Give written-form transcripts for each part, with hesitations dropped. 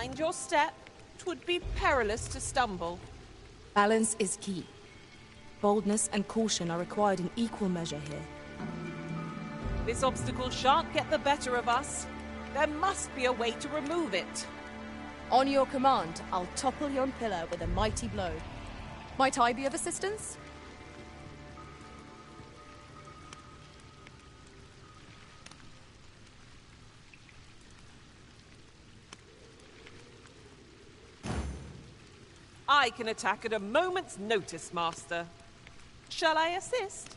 mind your step. 'Twould be perilous to stumble. Balance is key. Boldness and caution are required in equal measure here. This obstacle shan't get the better of us. There must be a way to remove it. On your command, I'll topple yon pillar with a mighty blow. Might I be of assistance? I can attack at a moment's notice, Master. Shall I assist?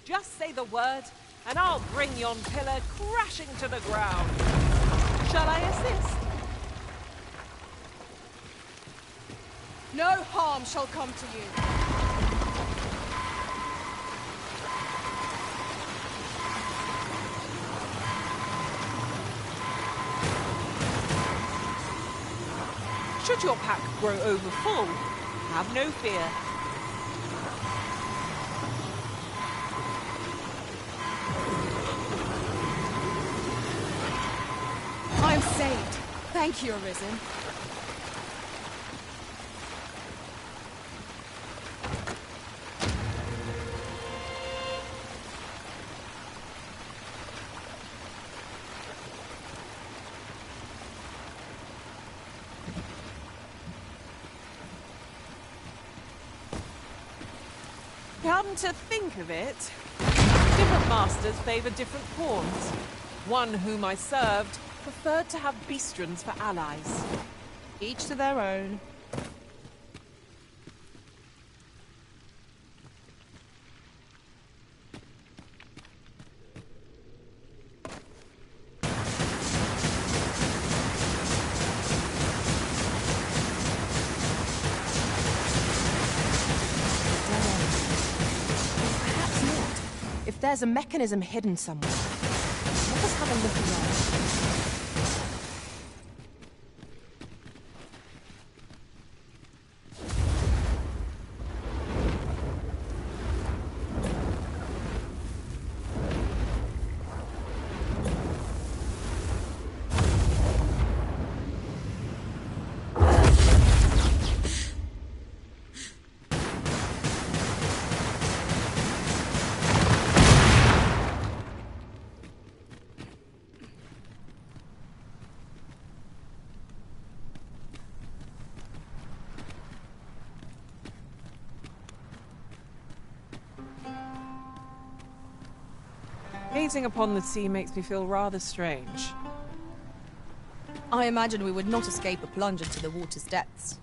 Just say the word, and I'll bring yon pillar crashing to the ground. Shall I assist? No harm shall come to you. Should your pack grow overfull, have no fear. I'm saved. Thank you, Arisen. Come to think of it, different masters favor different pawns. One whom I served preferred to have beastrons for allies. Each to their own. There's a mechanism hidden somewhere. Let us have a look around. Gazing upon the sea makes me feel rather strange. I imagine we would not escape a plunge into the water's depths.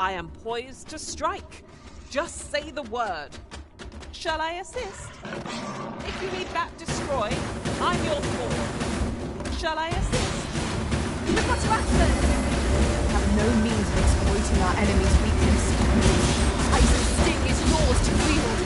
I am poised to strike. Just say the word. Shall I assist? If you need that destroyed, I'm your pawn. Shall I assist? We've got to act then! We have no means of exploiting our enemy's weakness. Tyson's sting is yours to wield.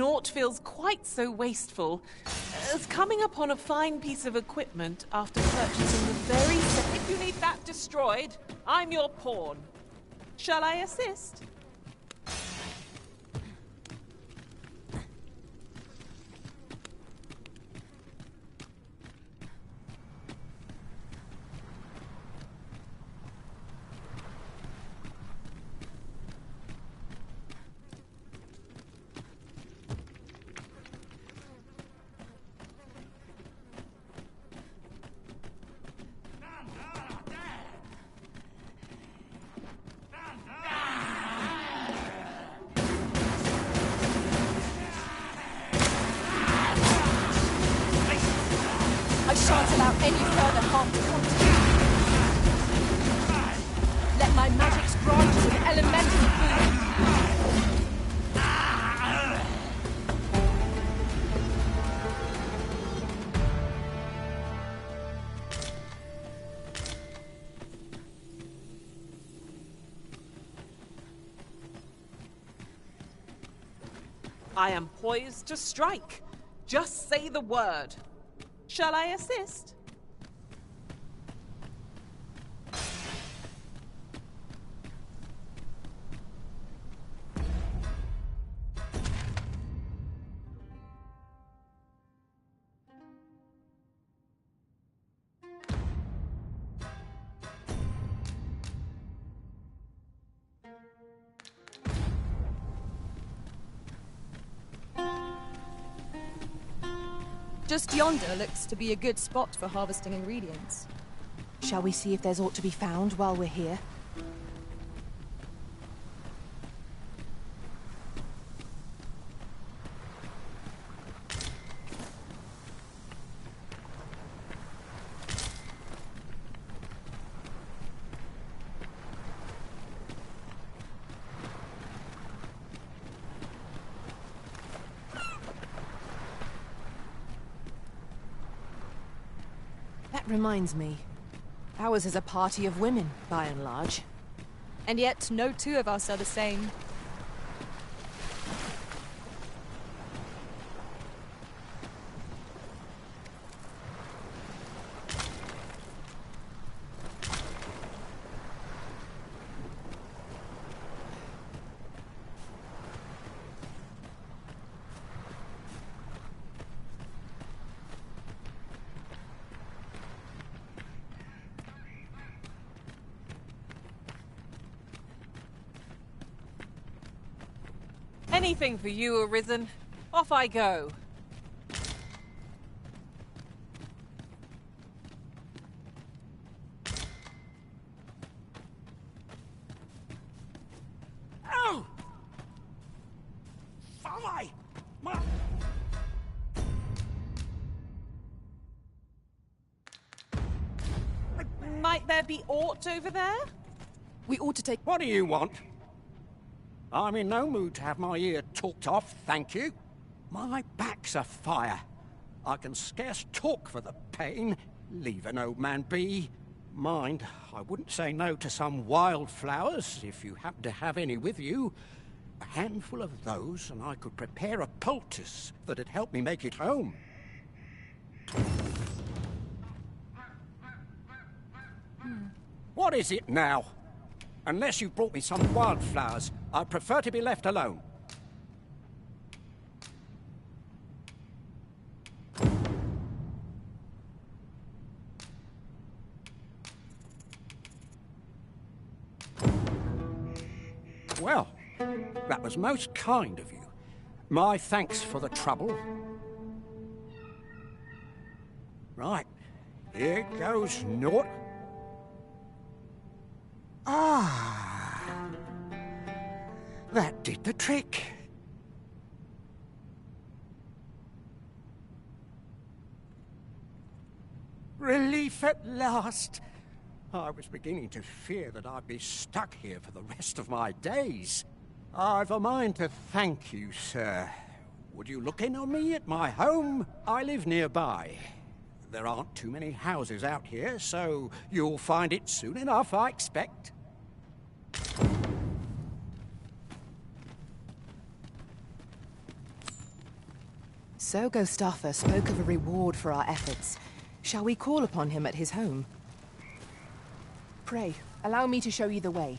naught feels quite so wasteful as coming upon a fine piece of equipment after purchasing the very... If you need that destroyed, I'm your pawn. Shall I assist? I shan't allow any further harm to come to you. Let my magics grant you an elemental boon. I am poised to strike. Just say the word. Shall I assist? Just yonder looks to be a good spot for harvesting ingredients. Shall we see if there's aught to be found while we're here? That reminds me. Ours is a party of women, by and large. And yet, no two of us are the same. Anything for you, Arisen. Off I go. Ow! Fly! Might there be aught over there? We ought to take... What do you want? I'm in no mood to have my ear talked off, thank you. My back's afire. I can scarce talk for the pain. Leave an old man be. Mind, I wouldn't say no to some wildflowers, if you happen to have any with you. A handful of those, and I could prepare a poultice that'd help me make it home. What is it now? Unless you brought me some wildflowers, I'd prefer to be left alone. Well, that was most kind of you. My thanks for the trouble. Right, here goes naught. Ah, that did the trick. Relief at last. I was beginning to fear that I'd be stuck here for the rest of my days. I've a mind to thank you, sir. Would you look in on me at my home? I live nearby. There aren't too many houses out here, so you'll find it soon enough, I expect. So Gostafa spoke of a reward for our efforts. Shall we call upon him at his home? Pray, allow me to show you the way.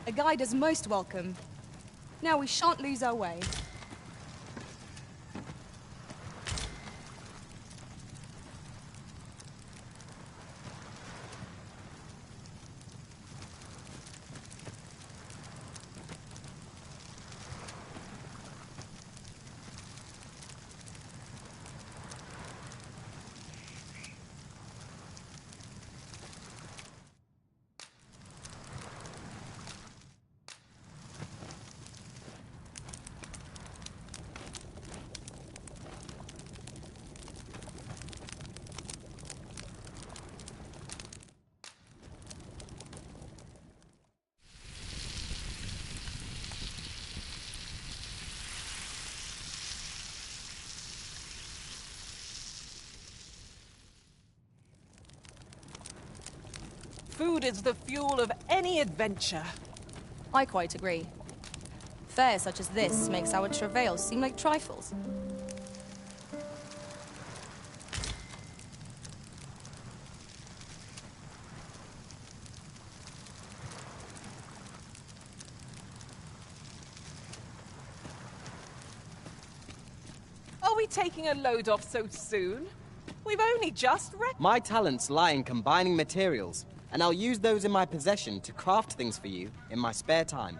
A guide is most welcome. Now we shan't lose our way. Food is the fuel of any adventure. I quite agree. Fare such as this makes our travails seem like trifles. Are we taking a load off so soon? We've only just My talents lie in combining materials, and I'll use those in my possession to craft things for you in my spare time.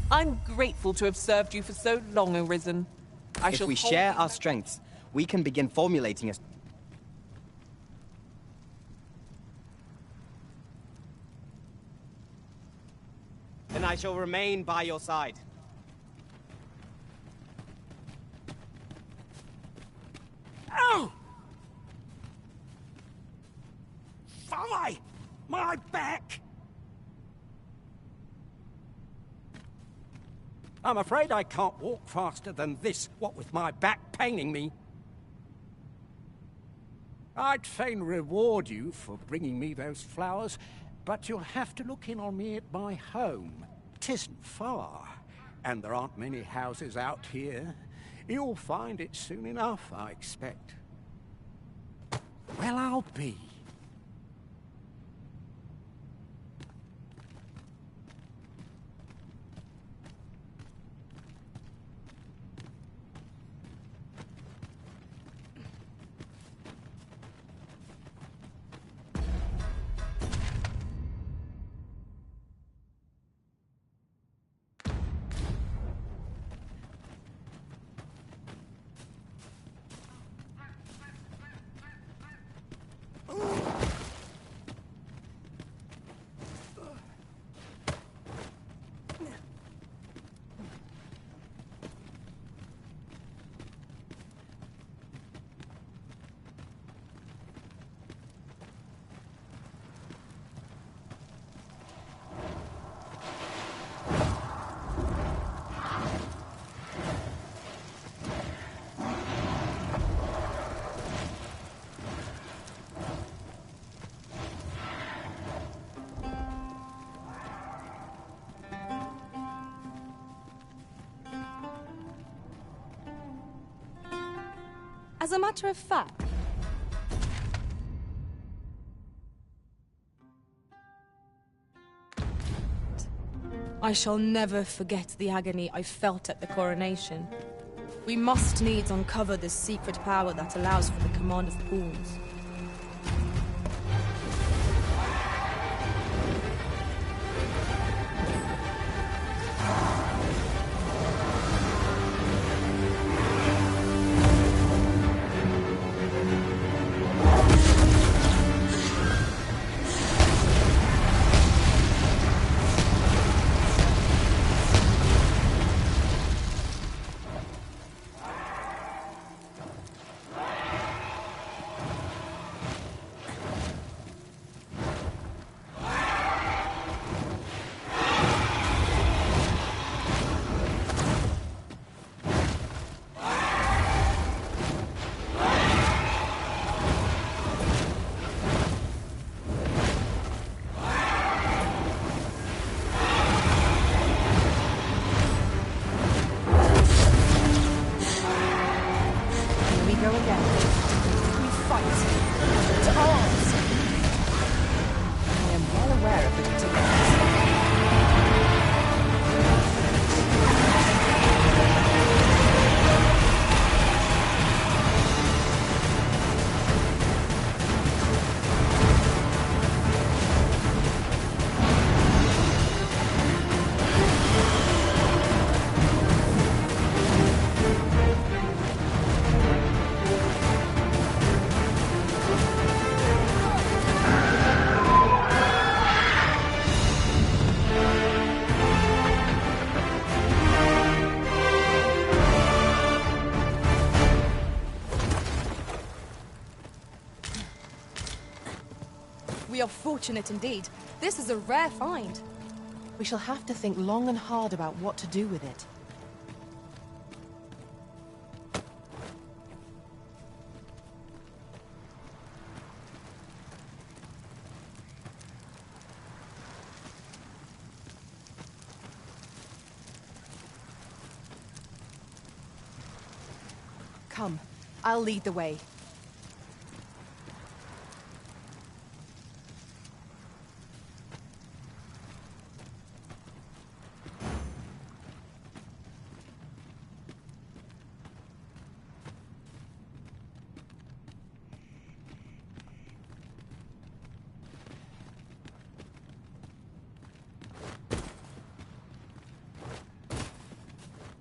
I'm grateful to have served you for so long, Arisen. If we share our strengths, we can begin formulating a... Then I shall remain by your side. Ow! Fie! My back! I'm afraid I can't walk faster than this, what with my back paining me. I'd fain reward you for bringing me those flowers, but you'll have to look in on me at my home. 'Tisn't far, and there aren't many houses out here. You'll find it soon enough, I expect. Well, I'll be. As a matter of fact, I shall never forget the agony I felt at the coronation. We must needs uncover this secret power that allows for the command of pawns. go again. We fight. To arms! I am well aware of the particulars. We are fortunate indeed. This is a rare find. We shall have to think long and hard about what to do with it. Come, I'll lead the way.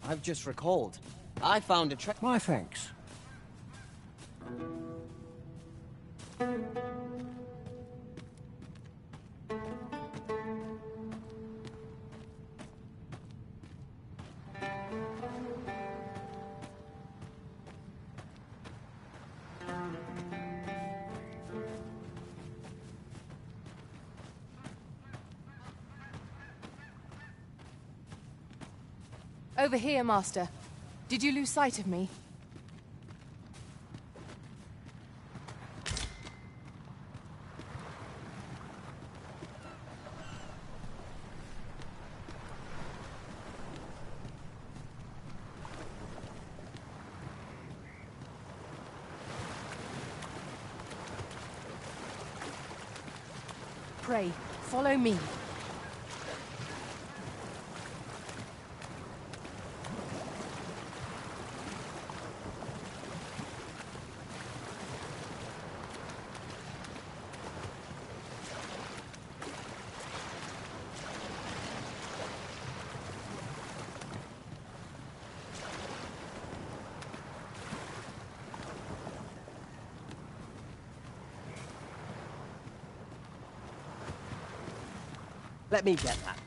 I've just recalled. I found a My thanks. Over here, Master. Did you lose sight of me? Pray, follow me. Let me get that.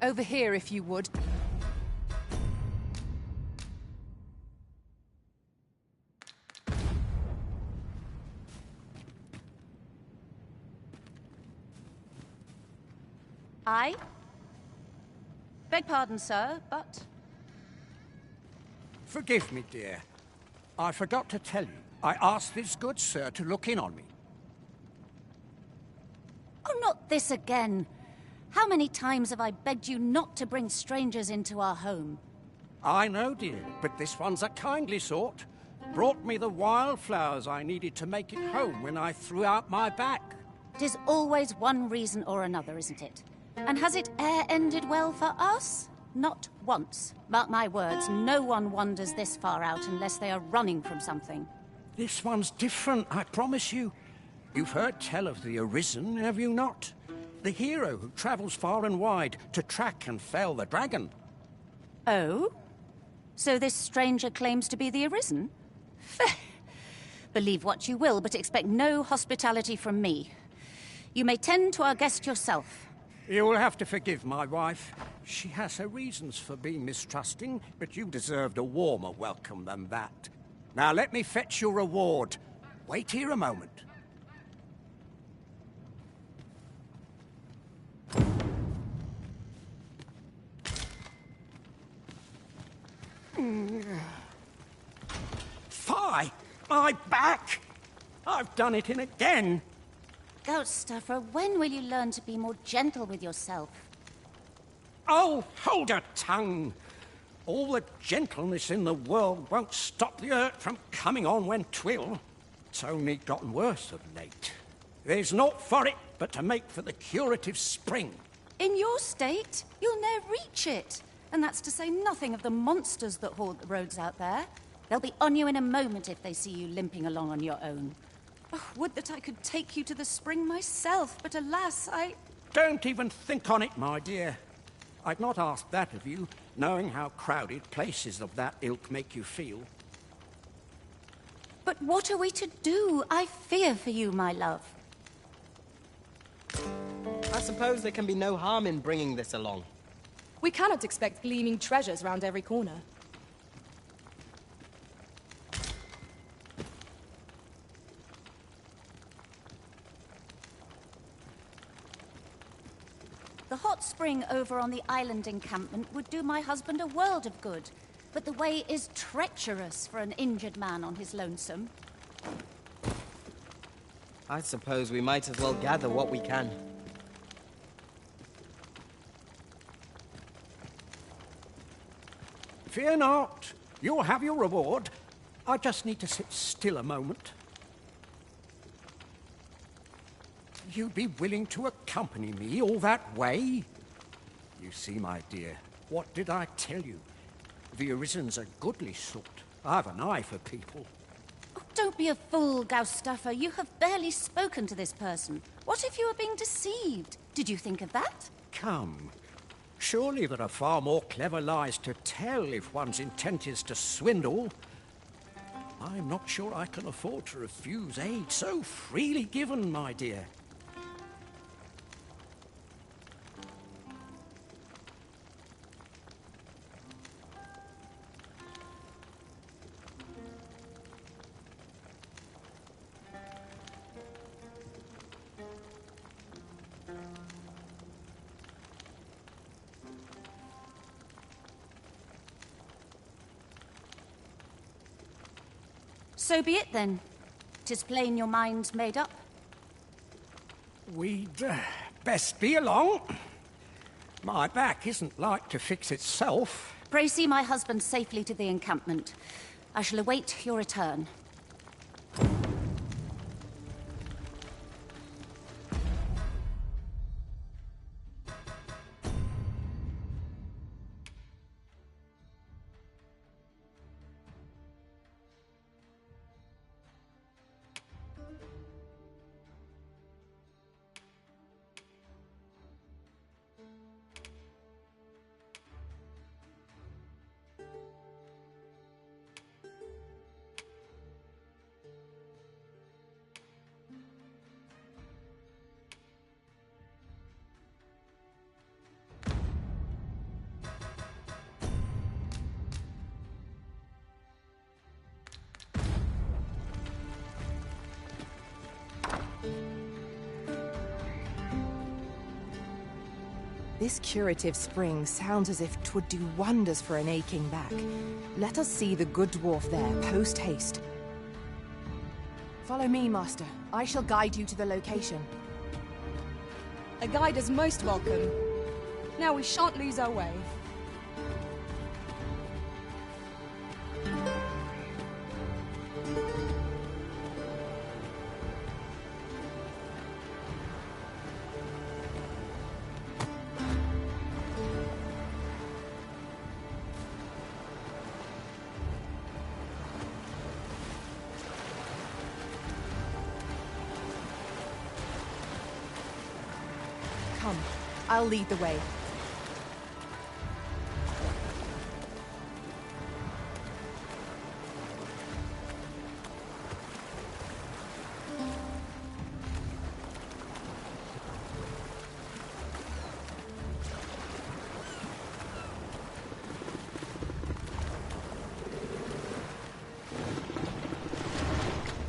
Over here, if you would. I? Beg pardon, sir, but... Forgive me, dear. I forgot to tell you. I asked this good sir to look in on me. Oh, not this again. How many times have I begged you not to bring strangers into our home? I know, dear, but this one's a kindly sort. Brought me the wildflowers I needed to make it home when I threw out my back. 'Tis always one reason or another, isn't it? And has it e'er ended well for us? Not once. Mark my words, no one wanders this far out unless they are running from something. This one's different, I promise you. You've heard tell of the Arisen, have you not? The hero who travels far and wide to track and fell the dragon. Oh? So this stranger claims to be the Arisen? Believe what you will, but expect no hospitality from me. You may tend to our guest yourself. You will have to forgive my wife. She has her reasons for being mistrusting, but you deserved a warmer welcome than that. Now let me fetch your reward. Wait here a moment. Fie! My back! I've done it in again! Ghost Stuffer, when will you learn to be more gentle with yourself? Oh, hold your tongue! All the gentleness in the world won't stop the hurt from coming on when 'twill. It's only gotten worse of late. There's naught for it but to make for the curative spring. In your state, you'll ne'er reach it. And that's to say nothing of the monsters that haunt the roads out there. They'll be on you in a moment if they see you limping along on your own. Oh, would that I could take you to the spring myself, but alas, Don't even think on it, my dear. I'd not ask that of you, knowing how crowded places of that ilk make you feel. But what are we to do? I fear for you, my love. I suppose there can be no harm in bringing this along. We cannot expect gleaming treasures round every corner. The hot spring over on the island encampment would do my husband a world of good, but the way is treacherous for an injured man on his lonesome. I suppose we might as well gather what we can. Fear not. You'll have your reward. I just need to sit still a moment. You'd be willing to accompany me all that way? You see, my dear, what did I tell you? The Arisen's a goodly sort. I've an eye for people. Oh, don't be a fool, Ghost Stuffer. You have barely spoken to this person. What if you were being deceived? Did you think of that? Come. Surely there are far more clever lies to tell if one's intent is to swindle. I'm not sure I can afford to refuse aid so freely given, my dear. So be it then. 'Tis plain your mind's made up. We'd best be along. My back isn't like to fix itself. Pray see my husband safely to the encampment. I shall await your return. This curative spring sounds as if 'twould do wonders for an aching back. Let us see the good dwarf there, post-haste. Follow me, master. I shall guide you to the location. A guide is most welcome. Now we shan't lose our way. Come, I'll lead the way.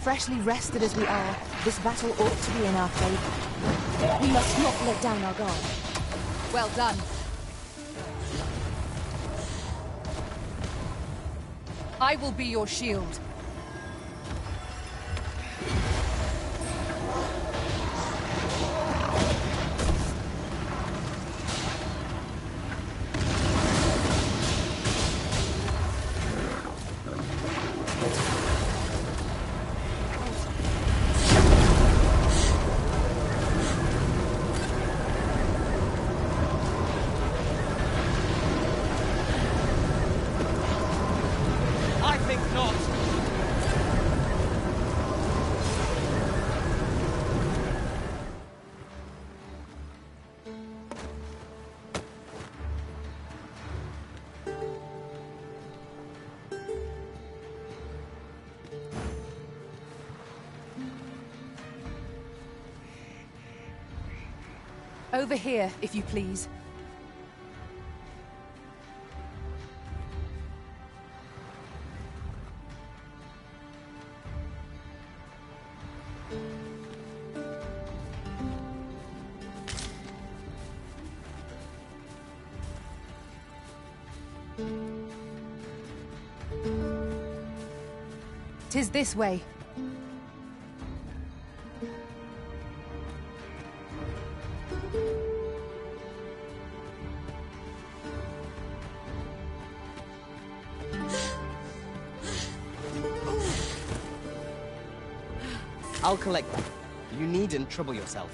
Freshly rested as we are, this battle ought to be in our favor. We must not let down our guard. Well done. I will be your shield. I think not. Over here, if you please. Tis this way. I'll collect them. You needn't trouble yourself.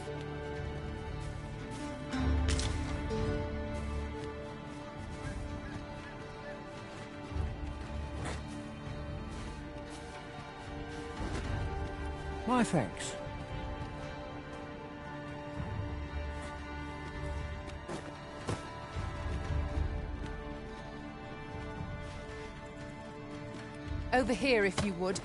My thanks. Over here, if you would.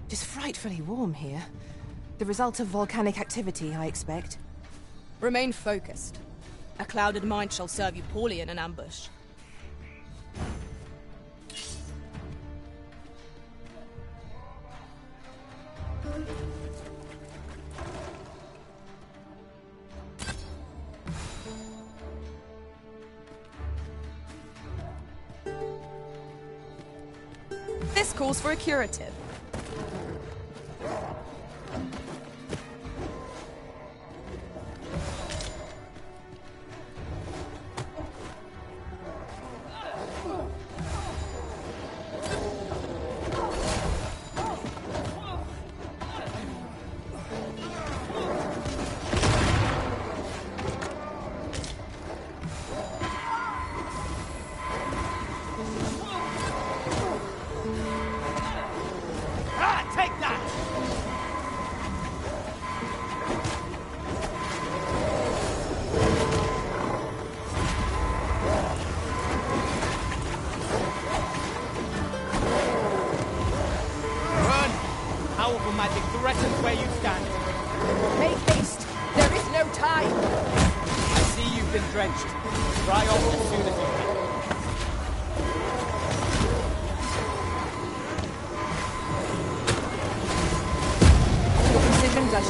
It is frightfully warm here. The result of volcanic activity, I expect. Remain focused. A clouded mind shall serve you poorly in an ambush. This calls for a curative. Powerful magic threatens where you stand. Make haste. There is no time. I see you've been drenched. Dry off as soon as you can. Your precision does.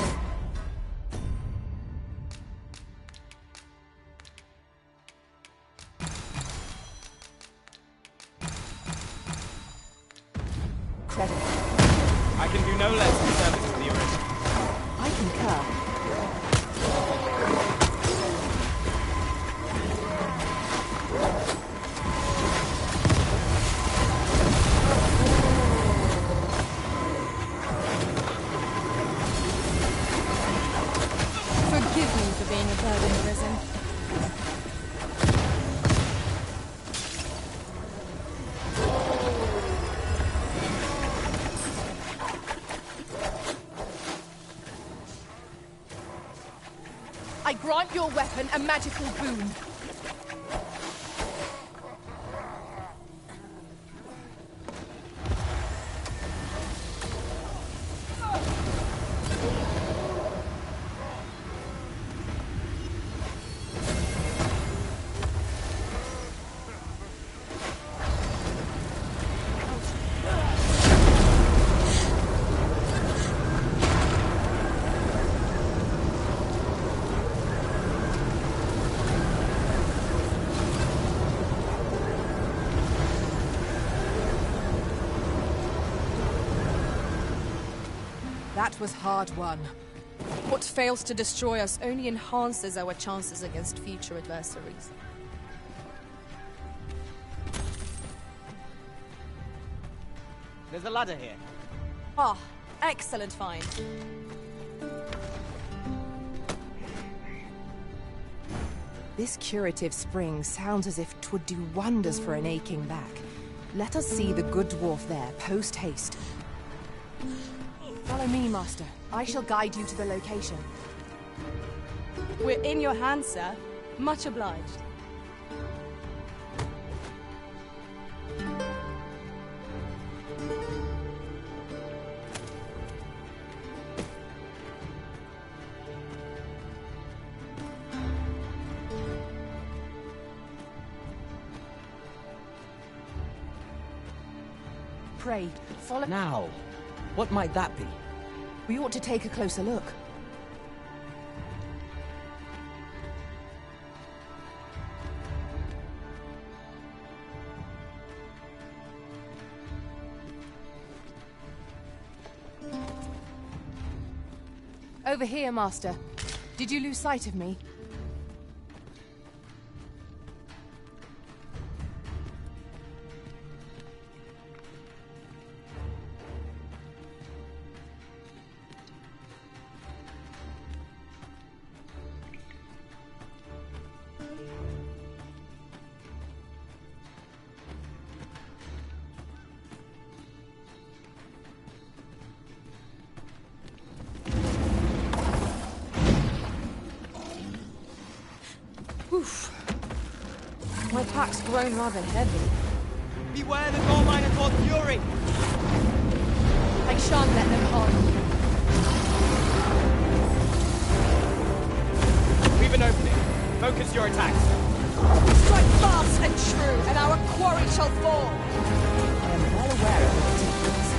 Credit. I can do no less in service to the original. I concur. I grant your weapon a magical boon. That was hard won. What fails to destroy us only enhances our chances against future adversaries. There's a ladder here. Ah, excellent find. This curative spring sounds as if 'twould do wonders for an aching back. Let us see the good dwarf there, post-haste. Follow me, Master. I shall guide you to the location. We're in your hands, sir. Much obliged. Pray, follow... Now, what might that be? We ought to take a closer look. Over here, Master. Did you lose sight of me? Oof. My pack's grown rather heavy. Beware the gold miner called Fury! I shan't let them harm you. We've an opening. Focus your attacks. Strike fast and true, and our quarry shall fall. I am well aware of the details.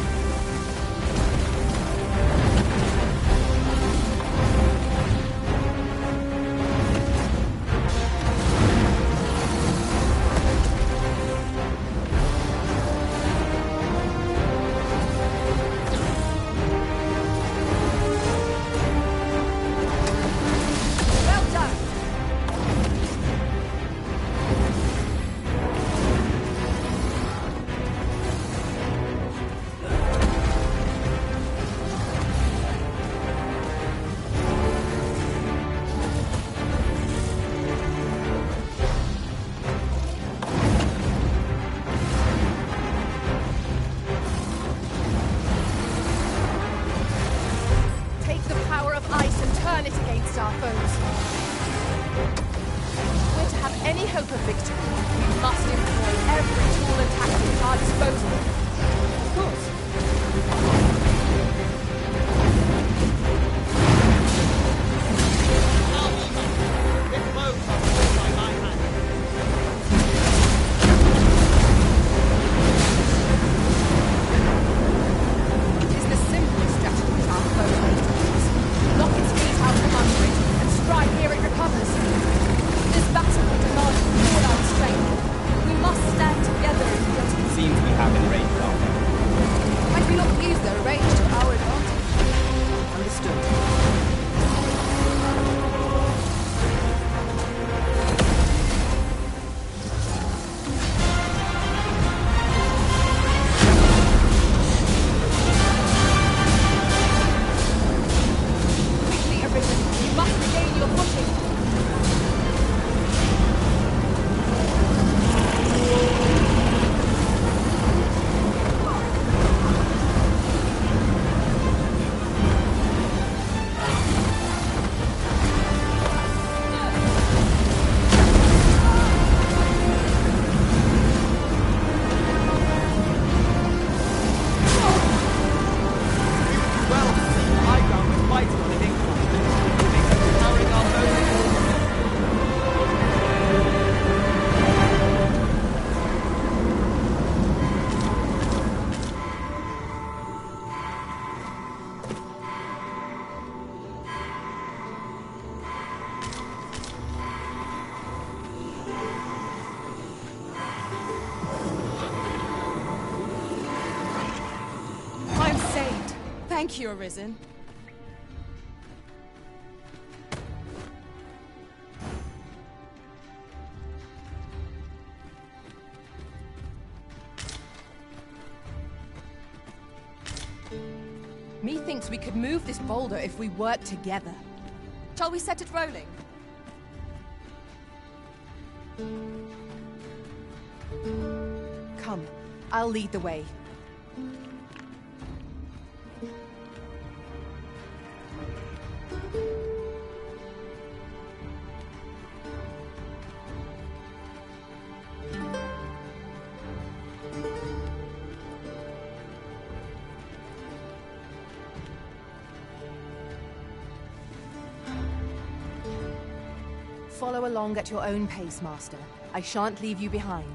Our foes. We're to have any hope of victory, we must employ every tool and tactic at our disposal. Of course. This boat must fall by my hand. It is the simplest strategy our foe may use. Knock its feet out from under it, and strike ere it recovers. This battle will demand all our strength. We must stand together in unity. Seems we have enraged Dogma. Might we not use their fighting on an incline. It makes us powering our boats. I'm saved. Thank you, Arisen. Methinks we could move this boulder if we work together. Shall we set it rolling? Come, I'll lead the way. Follow along at your own pace, Master. I shan't leave you behind.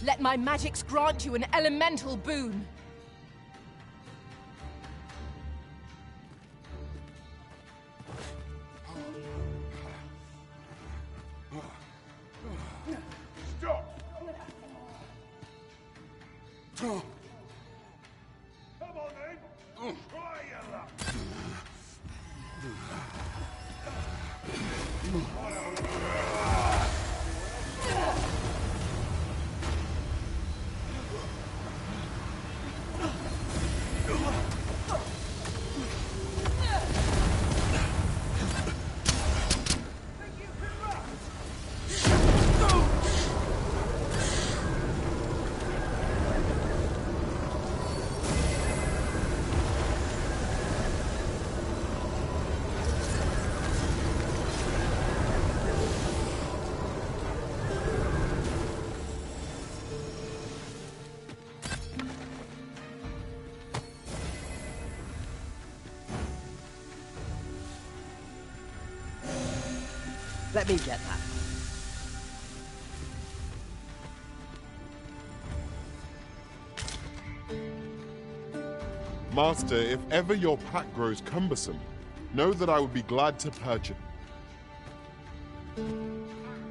Let my magics grant you an elemental boon. Stop! Come on then! Try your luck! Let me get that. Master, if ever your pack grows cumbersome, know that I would be glad to purchase.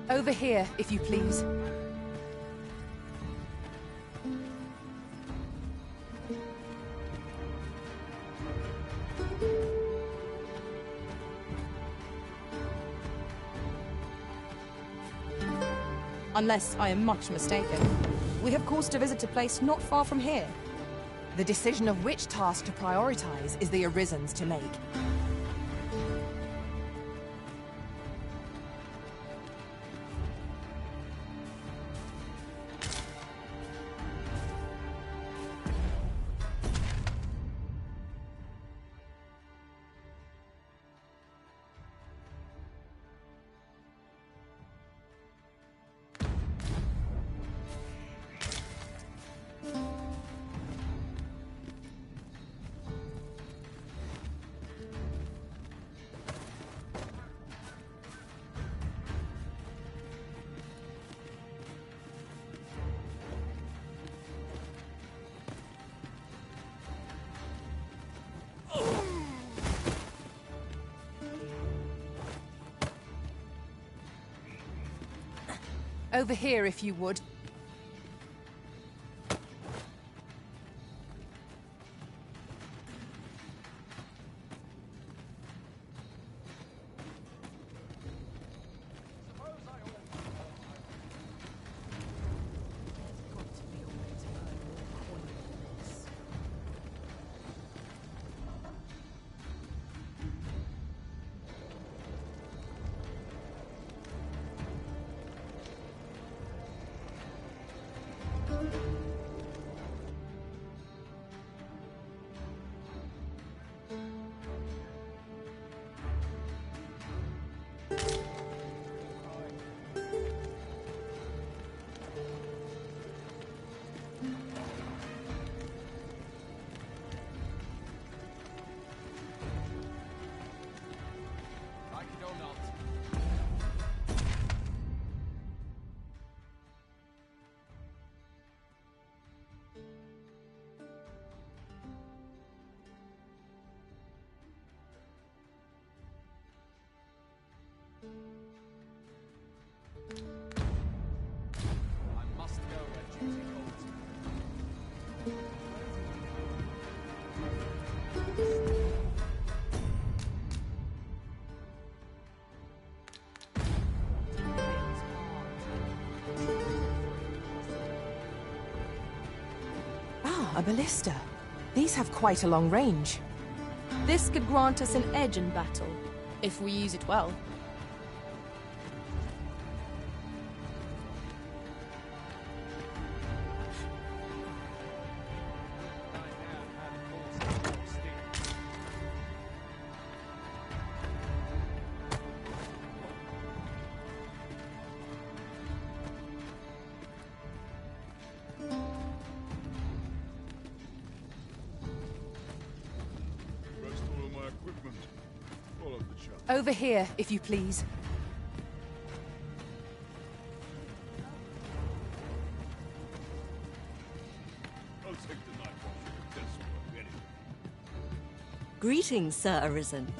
Over here, if you please. Unless I am much mistaken. We have caused to visit a place not far from here. The decision of which task to prioritize is the Arisen's to make. Over here, if you would. A ballista. These have quite a long range. This could grant us an edge in battle, if we use it well. Over here, if you please. I'll take the knife off you. That's what I'm getting. Greetings, Sir Arisen.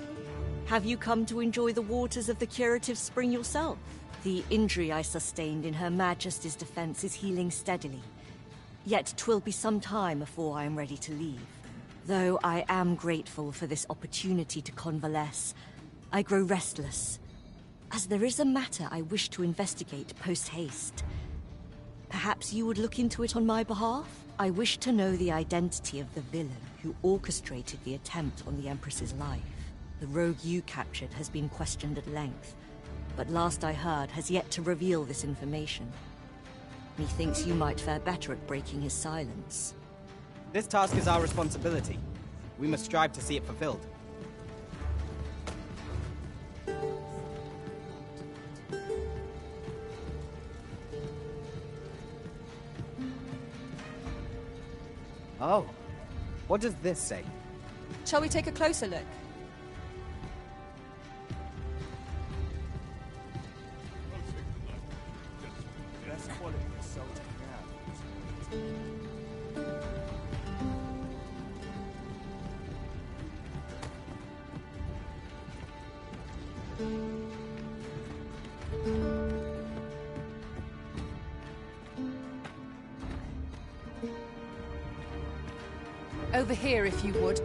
Have you come to enjoy the waters of the curative spring yourself? The injury I sustained in Her Majesty's defense is healing steadily. Yet 'twill be some time before I am ready to leave. Though I am grateful for this opportunity to convalesce, I grow restless, as there is a matter I wish to investigate post-haste. Perhaps you would look into it on my behalf? I wish to know the identity of the villain who orchestrated the attempt on the Empress's life. The rogue you captured has been questioned at length, but last I heard has yet to reveal this information. Methinks you might fare better at breaking his silence. This task is our responsibility. We must strive to see it fulfilled. Oh, what does this say? Shall we take a closer look? Over here, if you would.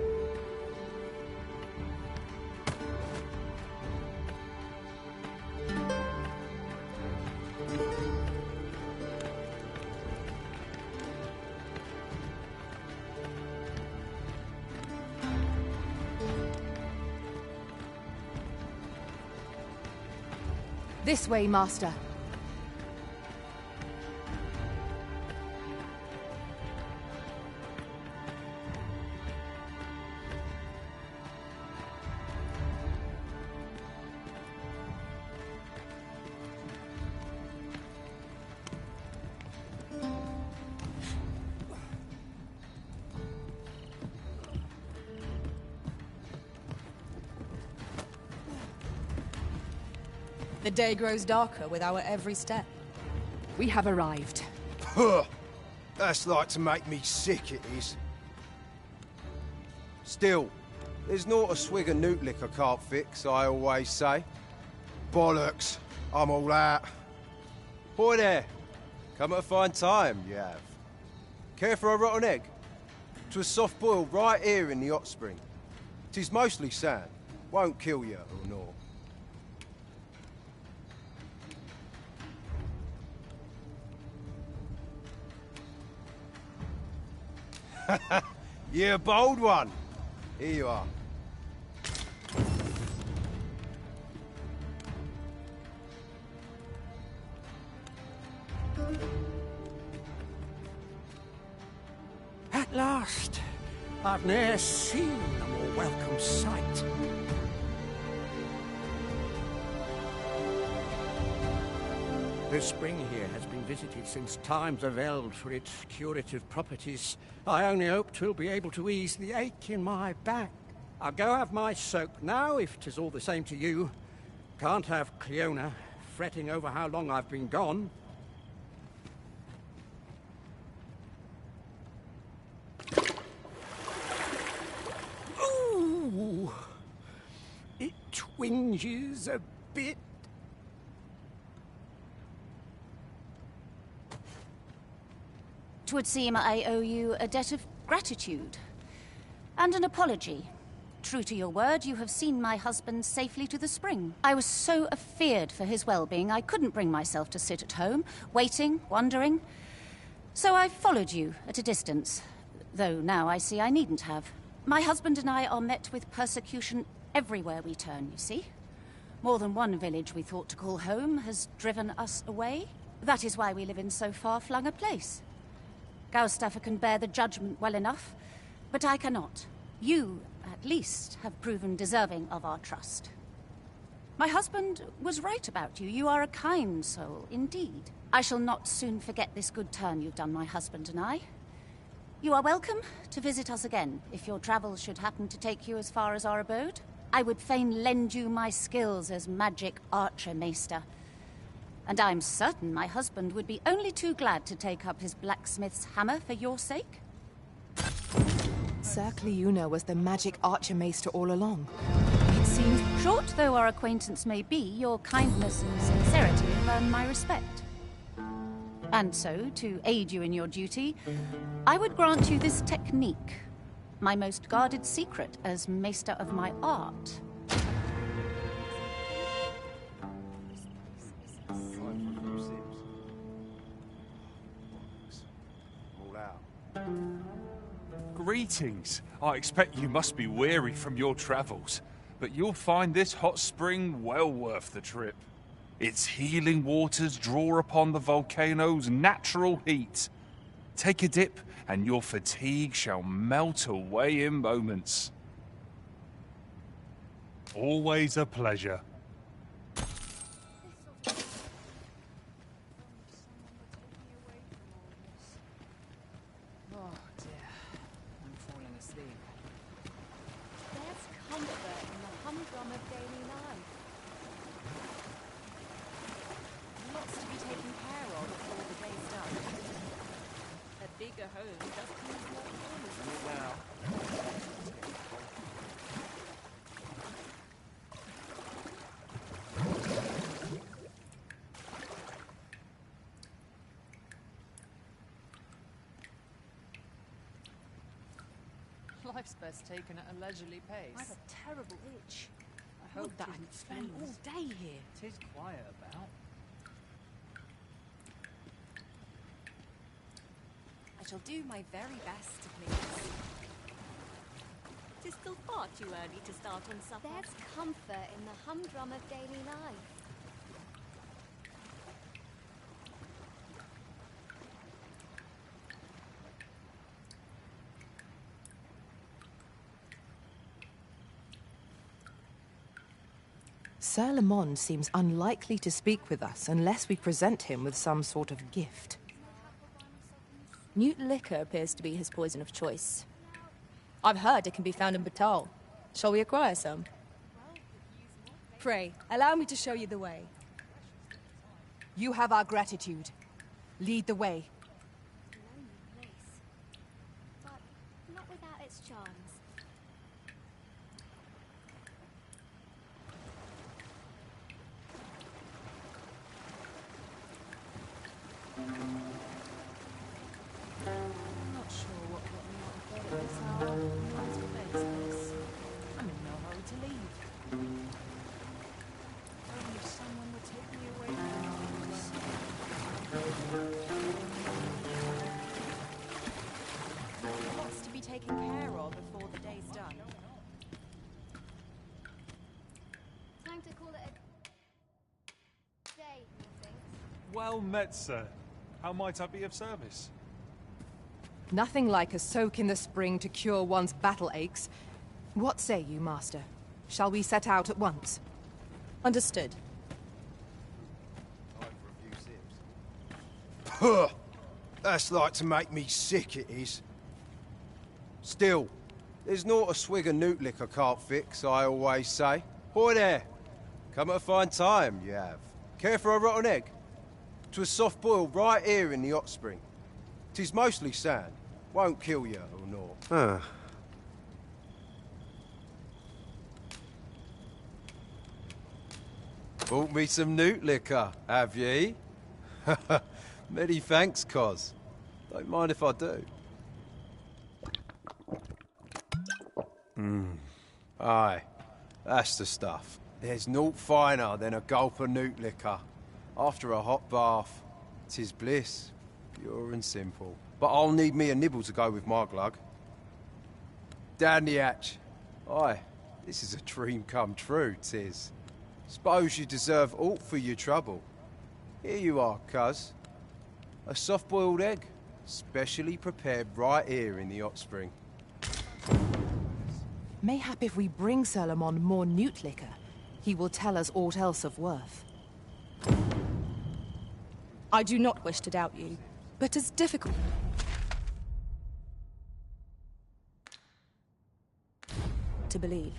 This way, Master. The day grows darker with our every step. We have arrived. Huh. That's like to make me sick, it is. Still, there's not a swig of newt liquor can't fix, I always say. Bollocks. I'm all out. Boy there. Come at a fine time, you have. Care for a rotten egg? 'Twas soft boiled right here in the hot spring. 'Tis mostly sand. Won't kill you or naught. You're a bold one. Here you are. At last, I've ne'er seen a more welcome sight. This spring here has been visited since times of eld for its curative properties. I only hope 'twill be able to ease the ache in my back. I'll go have my soak now, if 'tis all the same to you. Can't have Cleona fretting over how long I've been gone. Ooh! It twinges a bit. Twould seem I owe you a debt of gratitude. And an apology. True to your word, you have seen my husband safely to the spring. I was so afeard for his well-being, I couldn't bring myself to sit at home, waiting, wondering. So I followed you at a distance. Though now I see I needn't have. My husband and I are met with persecution everywhere we turn, you see. More than one village we thought to call home has driven us away. That is why we live in so far-flung a place. Gaustaffer can bear the judgment well enough, but I cannot. You, at least, have proven deserving of our trust. My husband was right about you. You are a kind soul, indeed. I shall not soon forget this good turn you've done, my husband and I. You are welcome to visit us again, if your travels should happen to take you as far as our abode. I would fain lend you my skills as magic archer-maester. And I'm certain my husband would be only too glad to take up his blacksmith's hammer for your sake. Sir Cleuna was the magic archer-maester all along. It seems... Short though our acquaintance may be, your kindness and sincerity have earned my respect. And so, to aid you in your duty, I would grant you this technique, my most guarded secret as maester of my art. Greetings. I expect you must be weary from your travels, but you'll find this hot spring well worth the trip. Its healing waters draw upon the volcano's natural heat. Take a dip, and your fatigue shall melt away in moments. Always a pleasure. Oh dear, I'm falling asleep. There's comfort in the humdrum of daily life. Lots to be taken care of before the day's done. A bigger home does mean more fun, isn't it now? Life's best taken at a leisurely pace. I have a terrible itch. I hope that I can spend all day here. Tis quiet about. I shall do my very best to please. Tis still far too early to start on supper. There's comfort in the humdrum of daily life. Sir Lamond seems unlikely to speak with us unless we present him with some sort of gift. Mute liquor appears to be his poison of choice. I've heard it can be found in Batal. Shall we acquire some? Pray, allow me to show you the way. You have our gratitude. Lead the way. Lonely place, but not without its charms. I'm not sure what got me out of bed at this hour. Nice place, this. I'm in no hurry to leave. Only if someone would take me away from this. Lots to be taken care of before the day's done. Time to call it a day, methinks. Well met, sir. How might I be of service? Nothing like a soak in the spring to cure one's battle aches. What say you, Master? Shall we set out at once? Understood. Time for a few sips. Puh! That's like to make me sick, it is. Still, there's not a swig of newt lick I can't fix, I always say. Boy there! Come at a fine time, you have. Care for a rotten egg? 'Twas soft boiled right here in the hot spring. 'Tis mostly sand. Won't kill you or naught. Bought me some newt liquor, have ye? Many thanks, Cos. Don't mind if I do. Aye, that's the stuff. There's naught finer than a gulp of newt liquor. After a hot bath, 'tis bliss, pure and simple. but I'll need me a nibble to go with my glug. Down the hatch. Aye, this is a dream come true, 'tis. Suppose you deserve aught for your trouble. Here you are, cuz. A soft-boiled egg, specially prepared right here in the hot spring. Mayhap if we bring Sir Lamond more newt liquor, he will tell us aught else of worth. I do not wish to doubt you, but it's difficult to believe.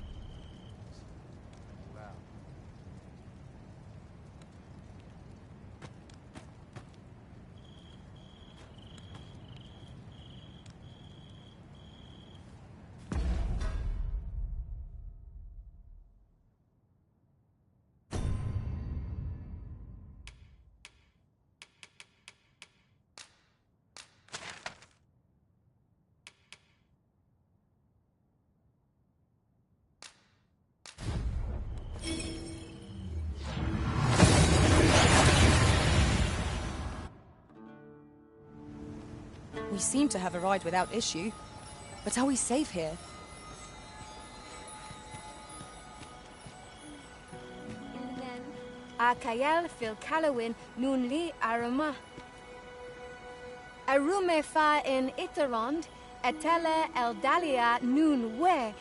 We seem to have arrived without issue. But are we safe here? Akayel fil Kalawin nun li arama. Arume fa in Itarond, etele eldalia nun we.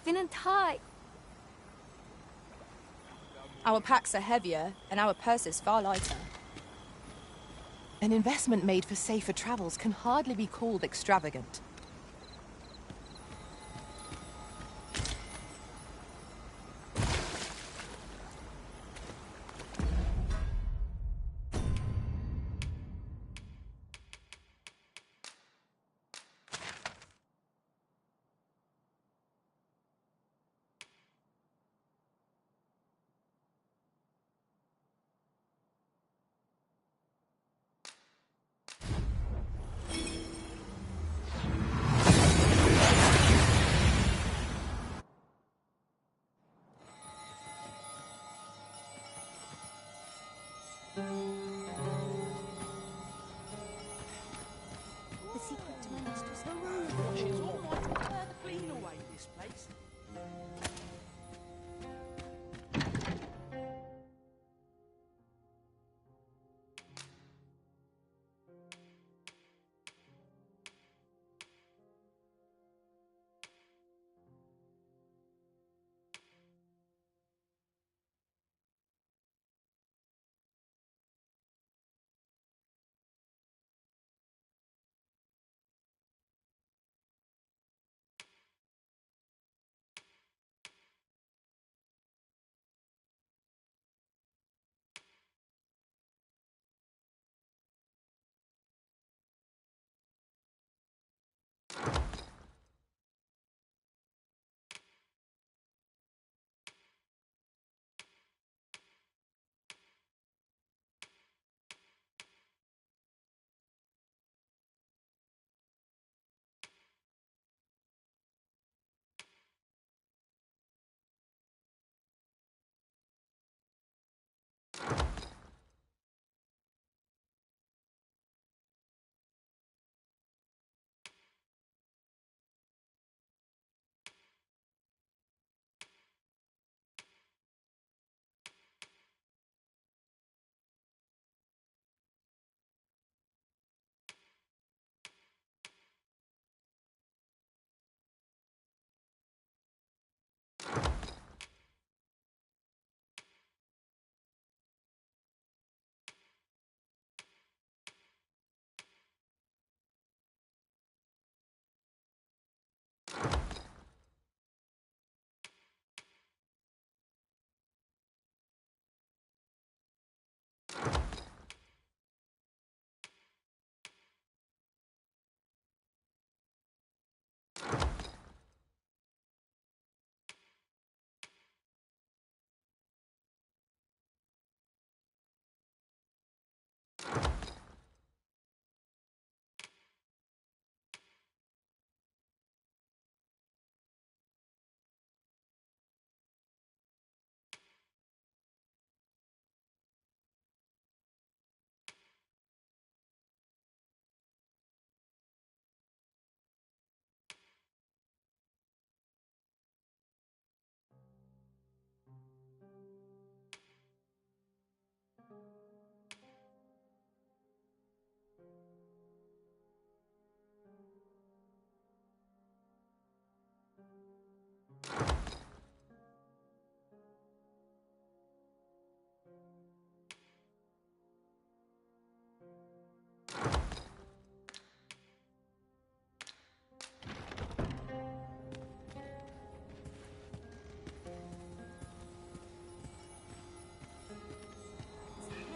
Vinantai. Our packs are heavier, and our purses far lighter. An investment made for safer travels can hardly be called extravagant. The secret to my mistress. She's all right to further clean away this place.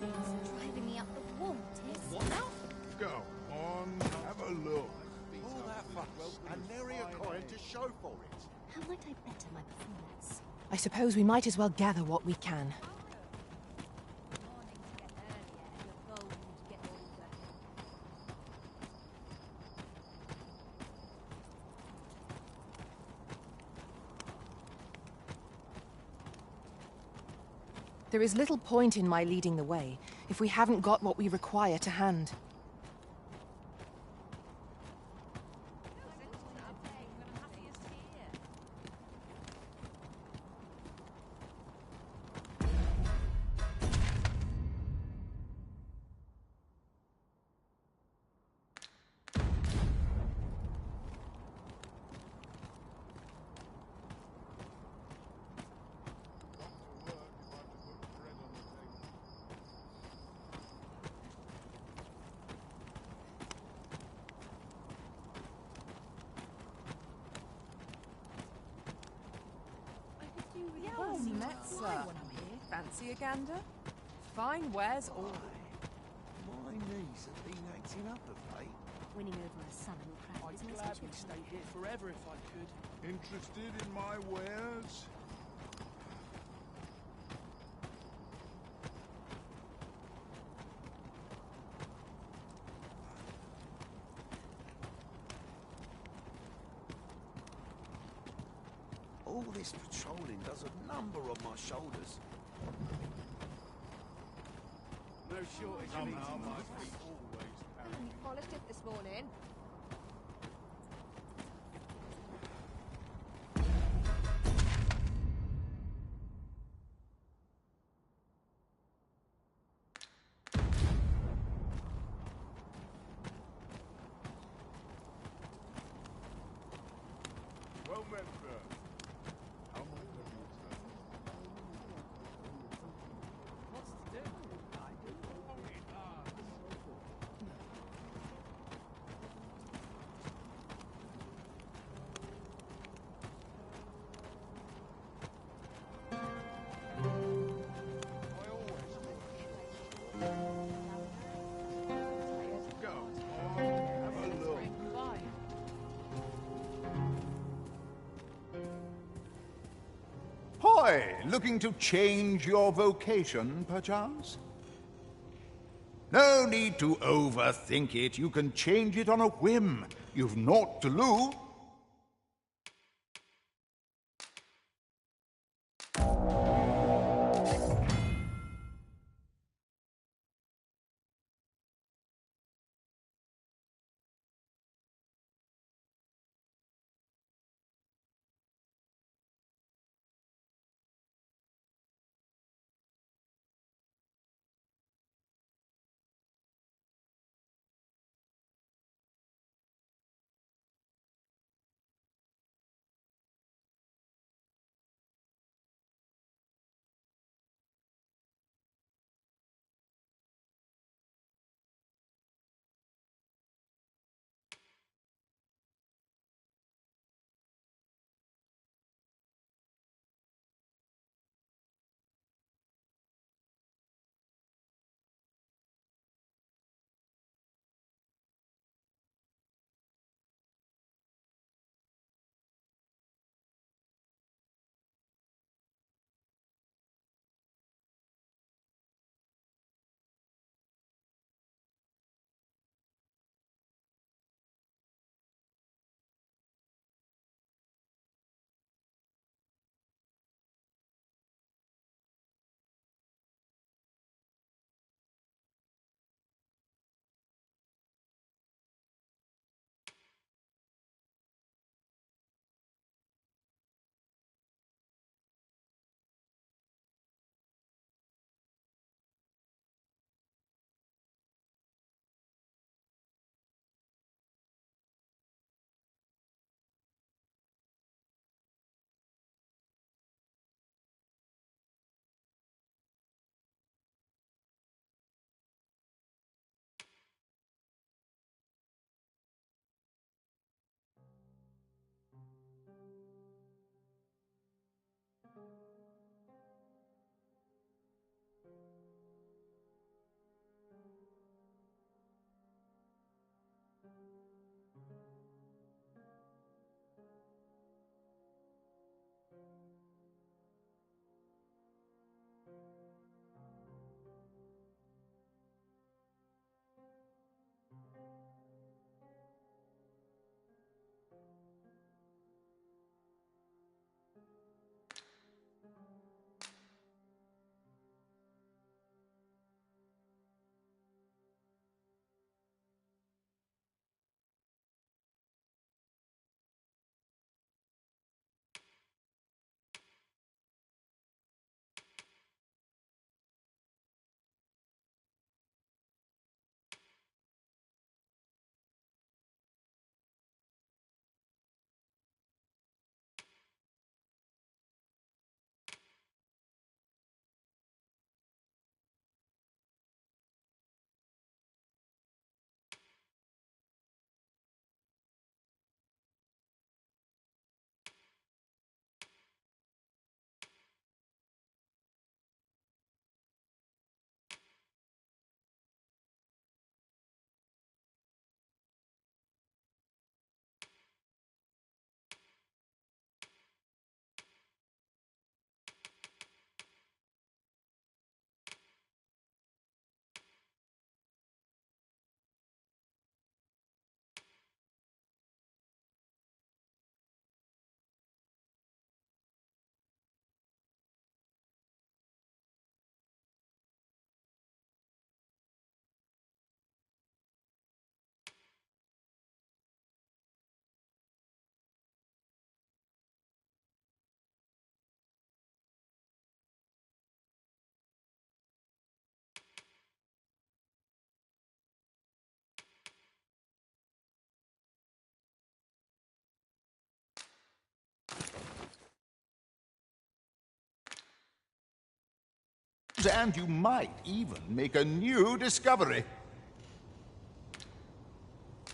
It's driving me up the wall, Tis. What now? Go on, have a look. All that fuss, and nary a coin to show for it. How might I better my performance? I suppose we might as well gather what we can. There is little point in my leading the way if we haven't got what we require to hand. Oh, Metzer. Fancy a gander? Fine wares all. My knees have been acting up of late. Winning over a son will crack I'd business gladly between stay here forever if I could. Interested in my wares? All this patrolling does a number on my shoulders. No shortage of Somehow eating. my feet always carry me. Polished it this morning. Well met, sir. How might I be of service? What's to do? I do. I always go on, have a look. Hoy, looking to change your vocation, perchance? No need to overthink it. You can change it on a whim. You've naught to lose. and you might even make a new discovery.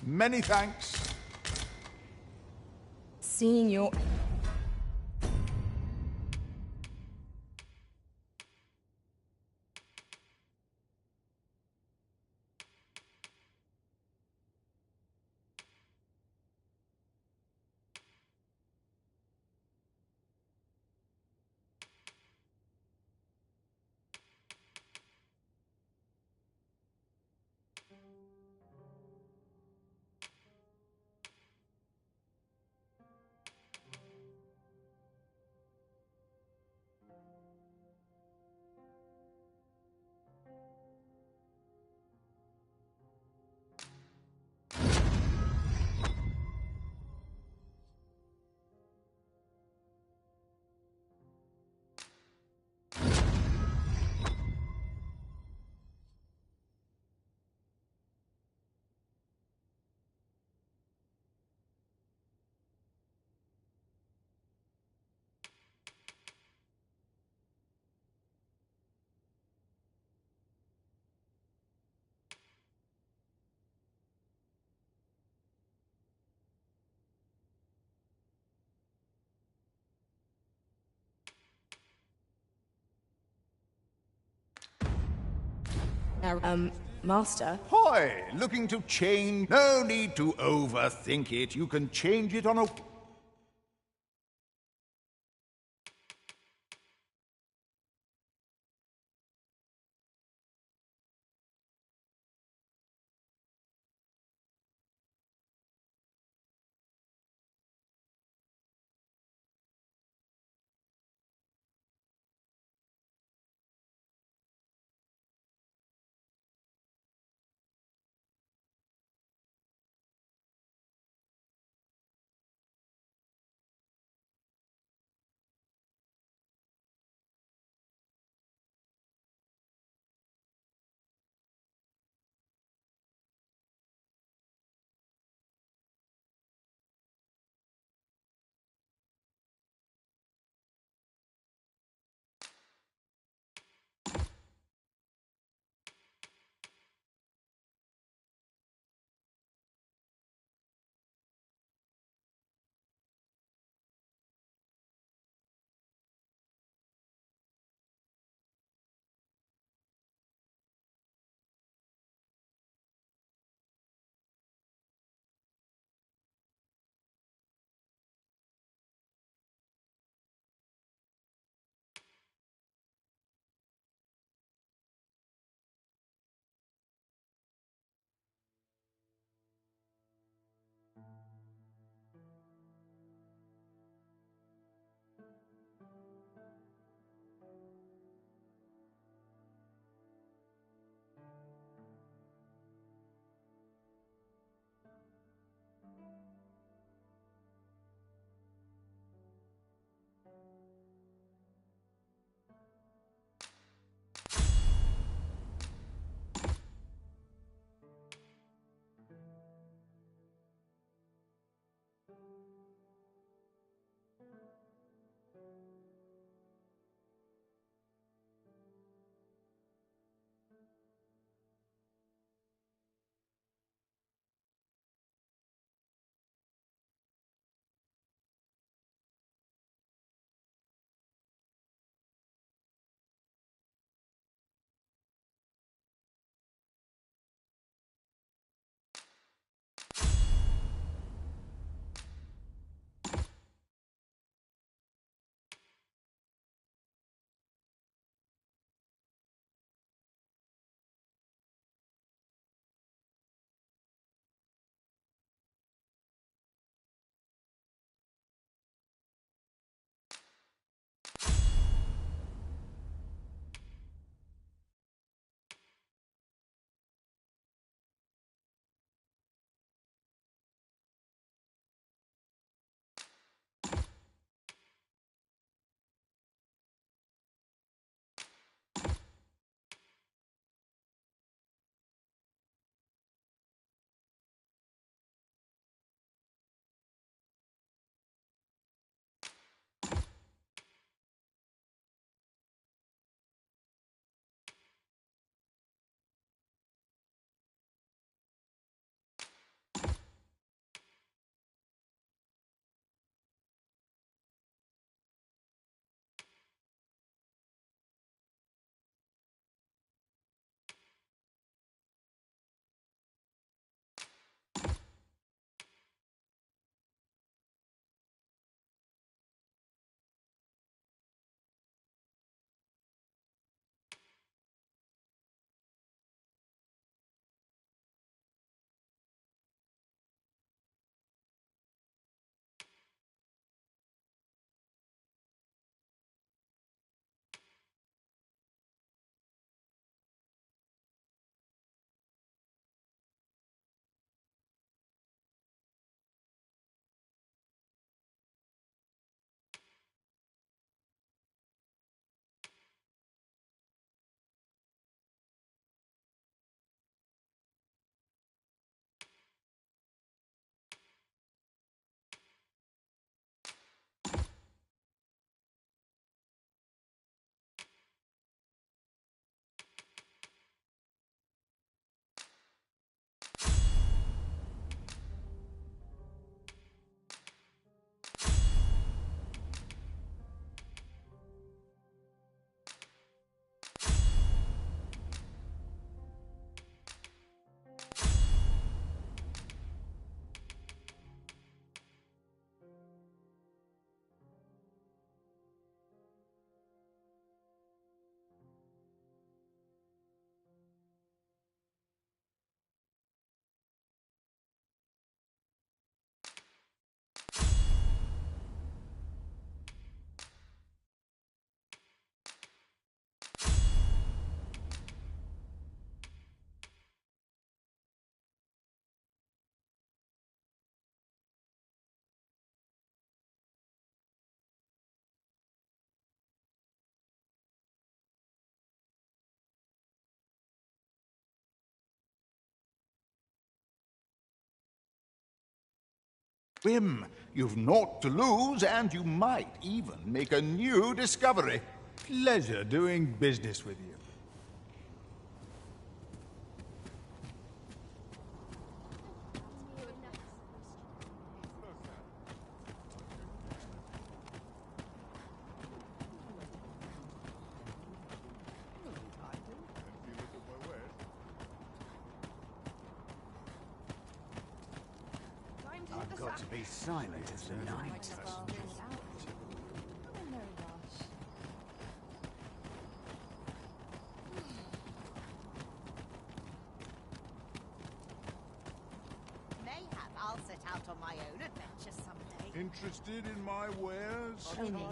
Many thanks. Seeing your... Master? Hoy! Looking to change? No need to overthink it. You can change it on a... whim. You've naught to lose, and you might even make a new discovery. Pleasure doing business with you. I've got to be silent as the night. Mayhap I'll set out on my own adventure someday. Interested in my wares? Only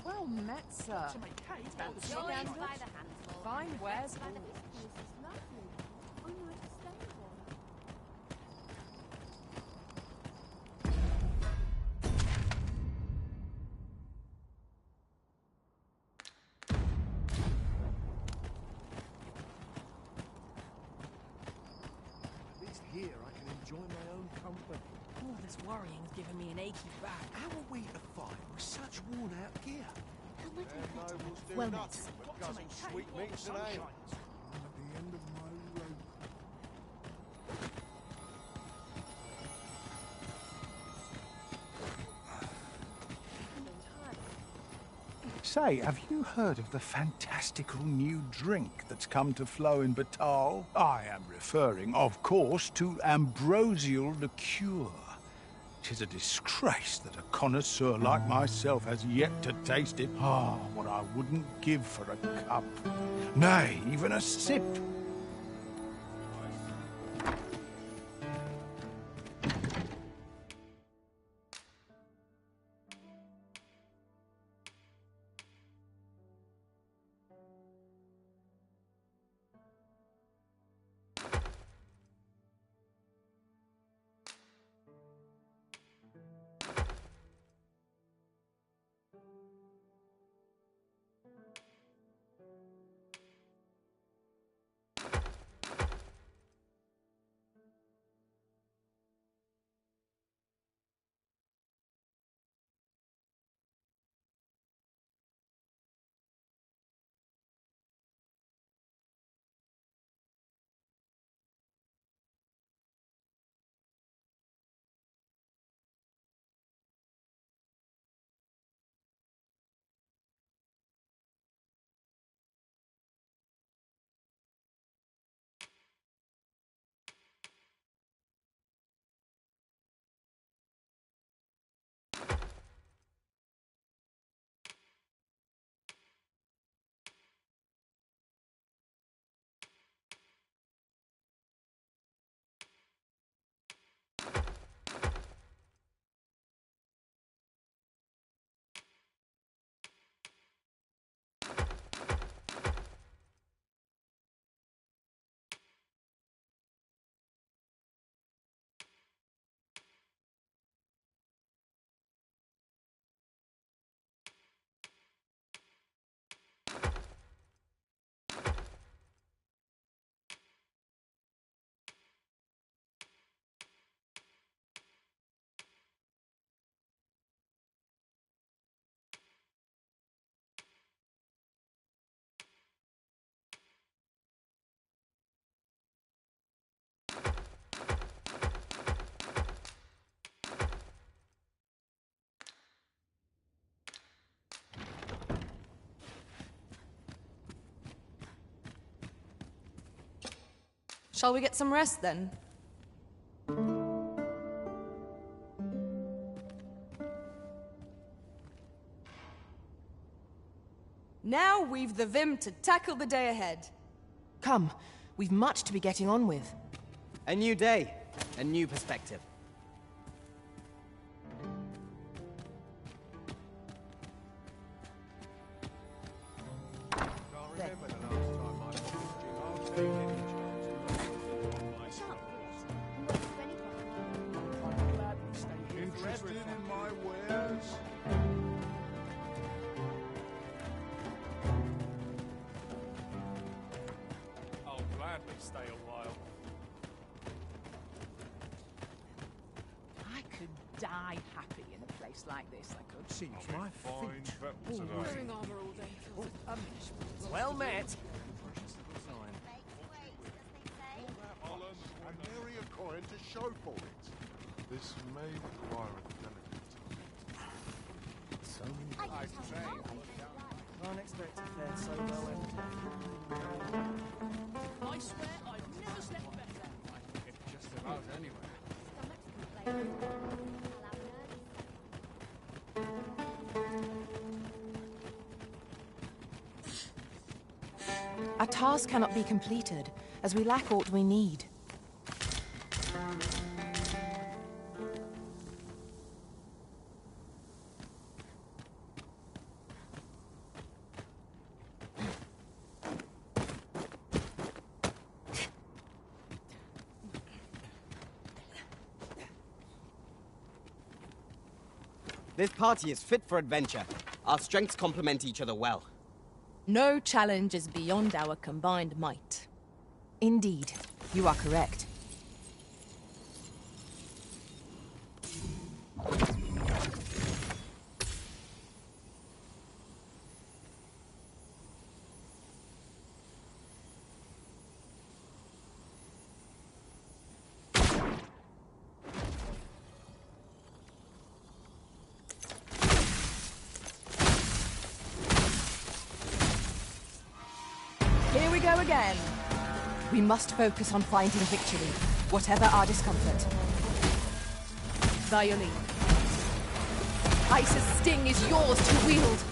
Well met, sir. Fancy scandal? Fine wares. At least here I can enjoy my own company. All this worrying's giving me an achy back. How are we to fight with such worn-out gear? Well, Got some sweetmeats and ale. I'm at the end of my rope. Say, have you heard of the fantastical new drink that's come to flow in Batal? I am referring, of course, to ambrosial liqueur. 'Tis a disgrace that a connoisseur like myself has yet to taste it. Ah, what I wouldn't give for a cup. Nay, even a sip. Shall we get some rest then? Now we've the vim to tackle the day ahead. Come, we've much to be getting on with. A new day, a new perspective. Interested in my wares? I'll gladly stay a while. die happy in a place like this. I could. See, my feet. Wearing armor all day feels a punishment. Well met. And nary a coin to show for it. This may require a delicate touch. So many I'd say. Can't expect to fare so well I swear I've never slept better. just about anywhere. Our task cannot be completed, as we lack aught we need. This party is fit for adventure. Our strengths complement each other well. No challenge is beyond our combined might. Indeed, you are correct. Here we go again. We must focus on finding victory, whatever our discomfort. Violin. Ice's sting is yours to wield.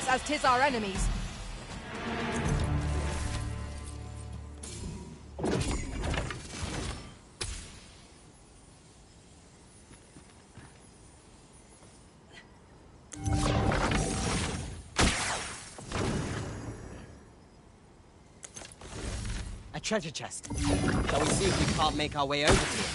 As 'tis our enemies. A treasure chest. Shall we see if we can't make our way over to it?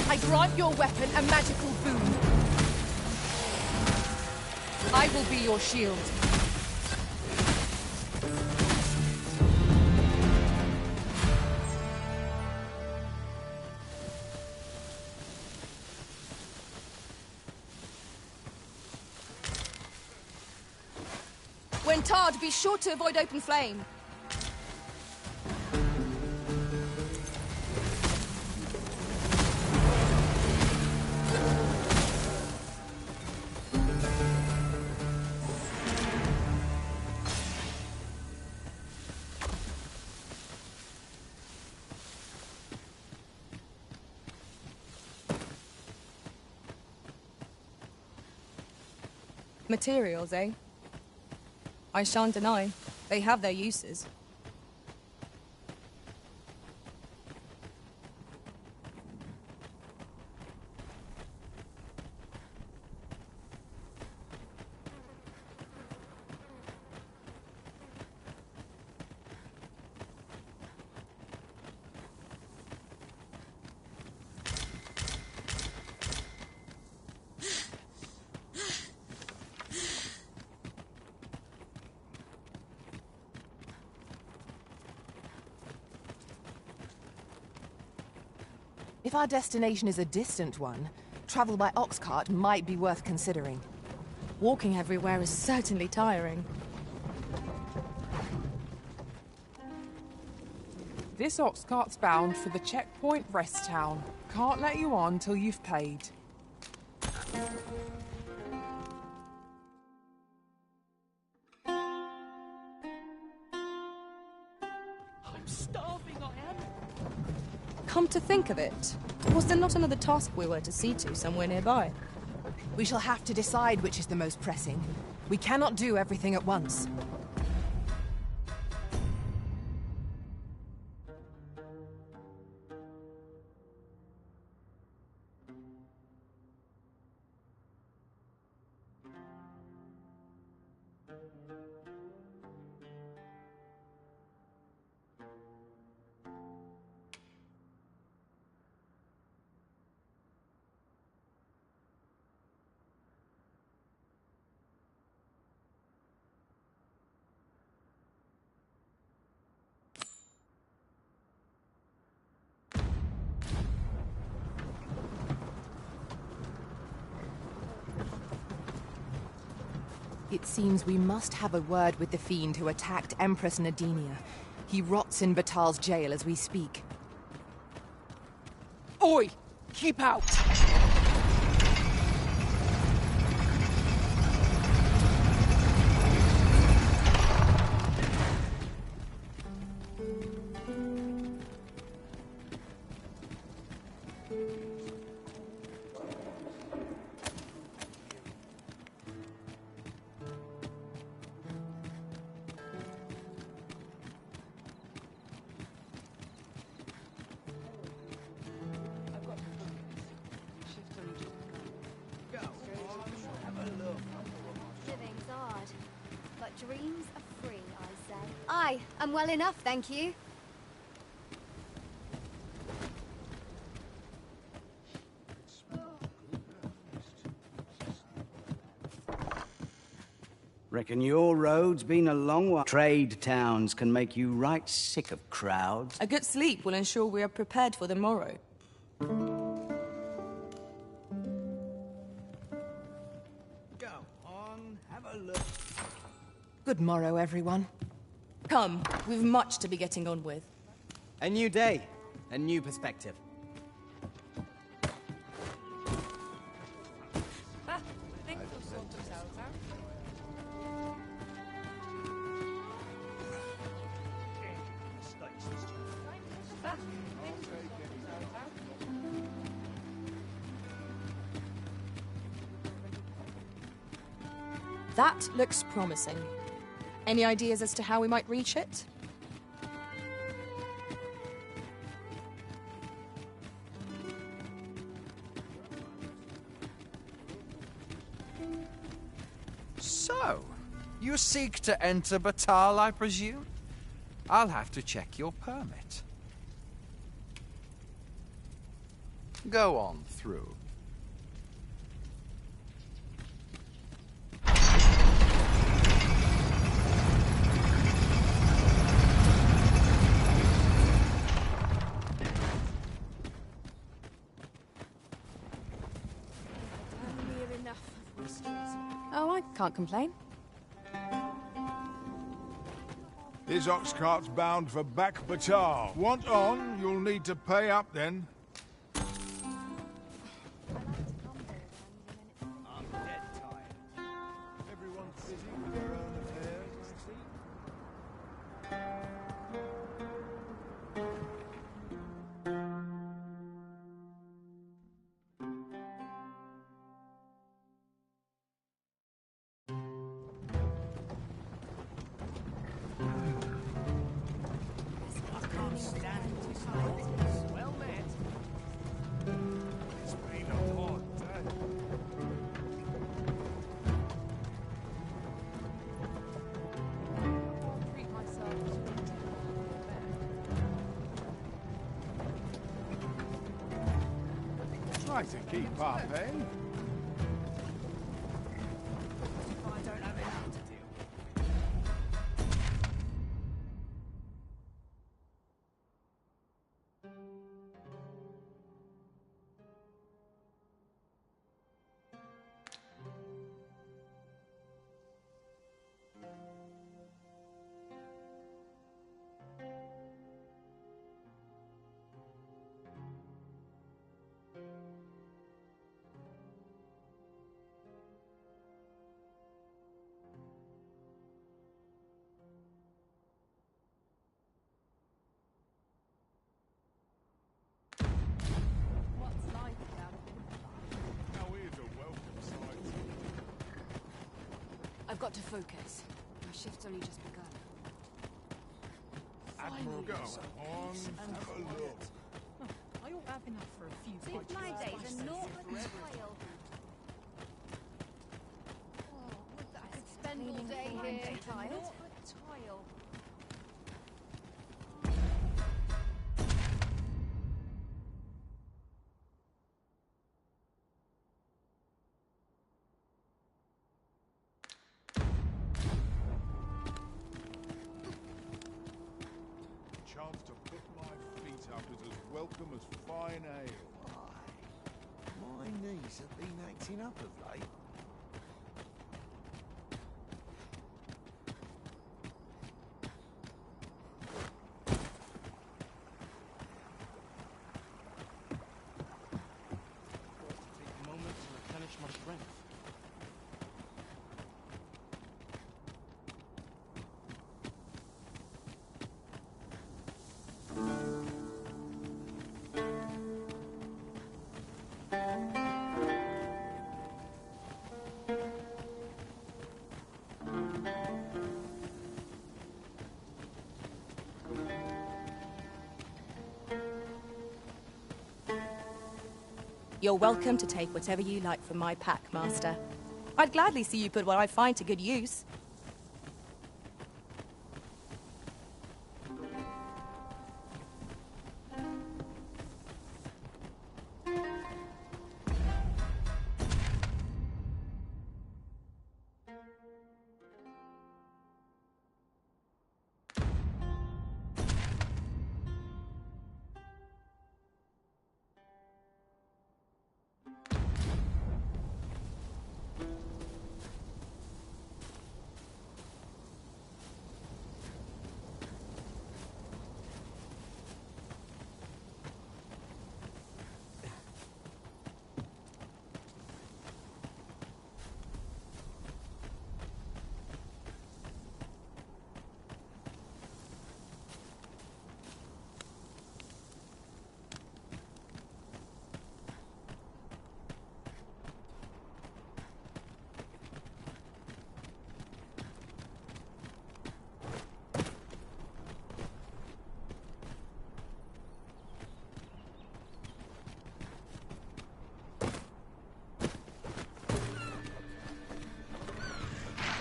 I grant your weapon a magical boon. I will be your shield. When tarred, be sure to avoid open flame. Materials, eh? I shan't deny. They have their uses. If our destination is a distant one, travel by ox cart might be worth considering. Walking everywhere is certainly tiring. This ox cart's bound for the checkpoint rest town. Can't let you on till you've paid. I'm starving, I am. Come to think of it, was there not another task we were to see to somewhere nearby? We shall have to decide which is the most pressing. We cannot do everything at once. It seems we must have a word with the fiend who attacked Empress Nadinia. He rots in Batal's jail as we speak. Oi! Keep out! Living's hard, but dreams are free, I say. Aye, I'm well enough, thank you. Reckon your road's been a long one. Trade towns can make you right sick of crowds. A good sleep will ensure we are prepared for the morrow. Go on, have a look. Good morrow, everyone. Come, we've much to be getting on with. A new day, a new perspective. That looks promising. Any ideas as to how we might reach it? So, you seek to enter Batal, I presume? I'll have to check your permit. Go on through. Oh, I can't complain. This ox cart's bound for back Batal. Want on, you'll need to pay up then. Try to keep up, eh? I don't have enough to deal What's life without a bit of Now here's a welcome sight. I've got to focus. My shift's only just begun. Admiral, go on, And have a look. I ought to have enough for a few Since bites my of days, spices a naught but forever. toil. Oh, would that I could spend all Feeling day fine, here. tired? Naught but toil. Chance to put my feet up is as welcome as fine ale. My knees have been acting up of late. take a moment to replenish my strength. You're welcome to take whatever you like from my pack, Master. I'd gladly see you put what I find to good use.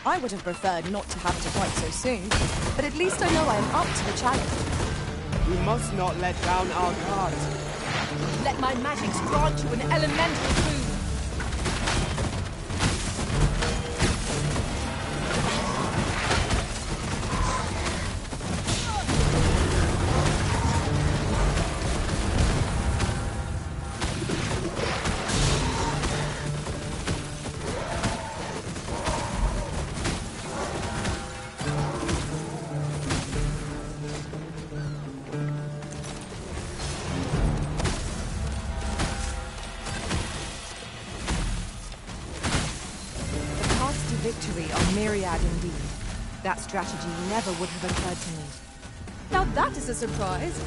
I would have preferred not to have to fight so soon, but at least I know I am up to the challenge. We must not let down our guard. Let my magics grant you an elemental boon. Victory are myriad indeed. That strategy never would have occurred to me. Now that is a surprise.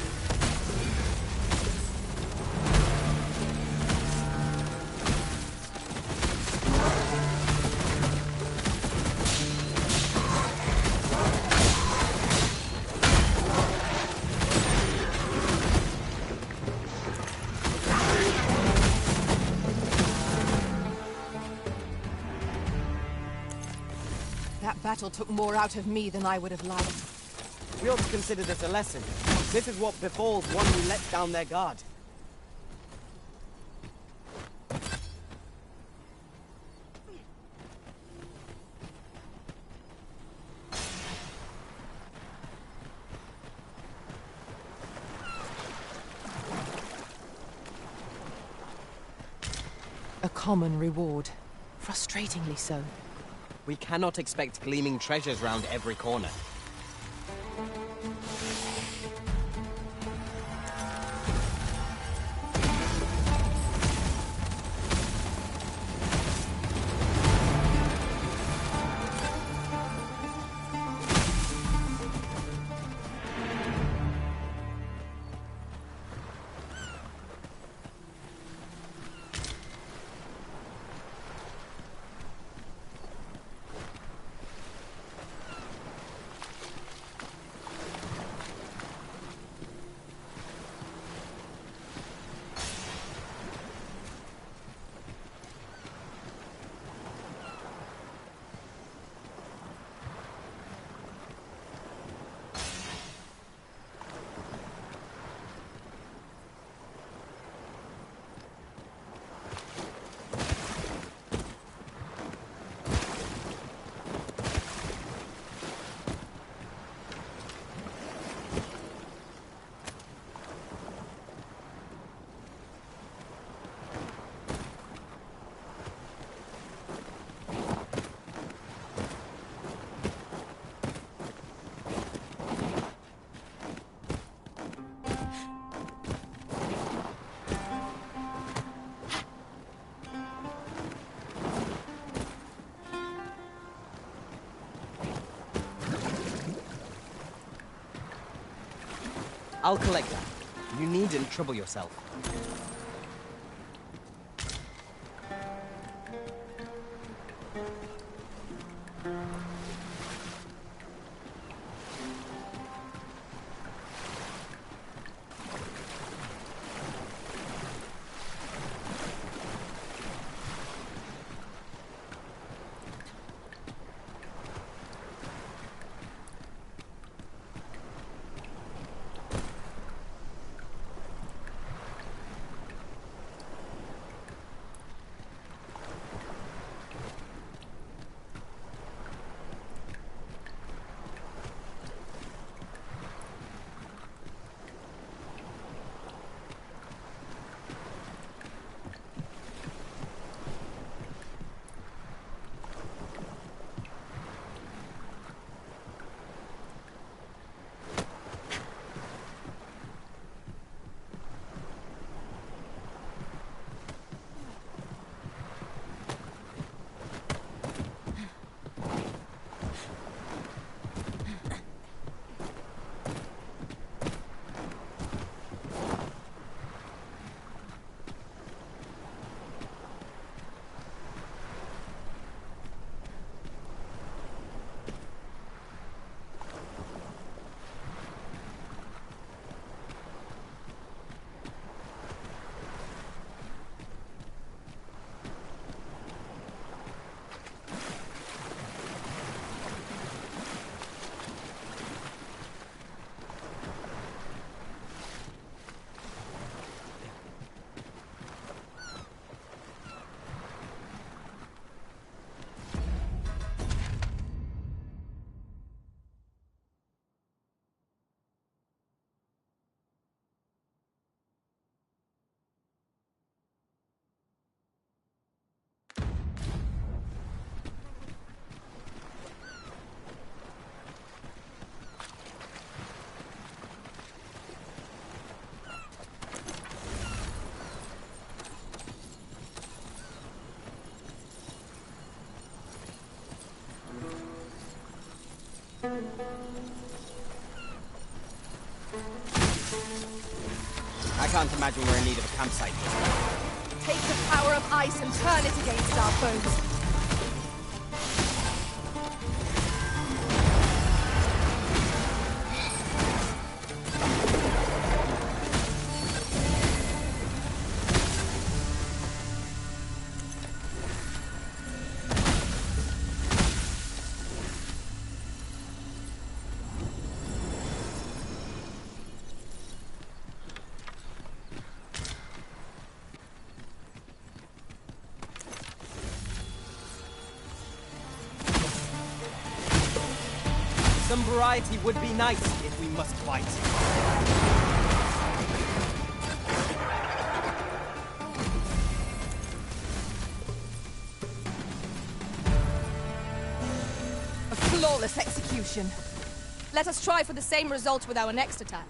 That battle took more out of me than I would have liked. We ought to consider this a lesson. This is what befalls one who lets down their guard. common reward. Frustratingly so. We cannot expect gleaming treasures round every corner. I'll collect that. You needn't trouble yourself. I can't imagine we're in need of a campsite. Take the power of ice and turn it against our foes. Some variety would be nice if we must fight. Flawless execution. Let us try for the same result with our next attack.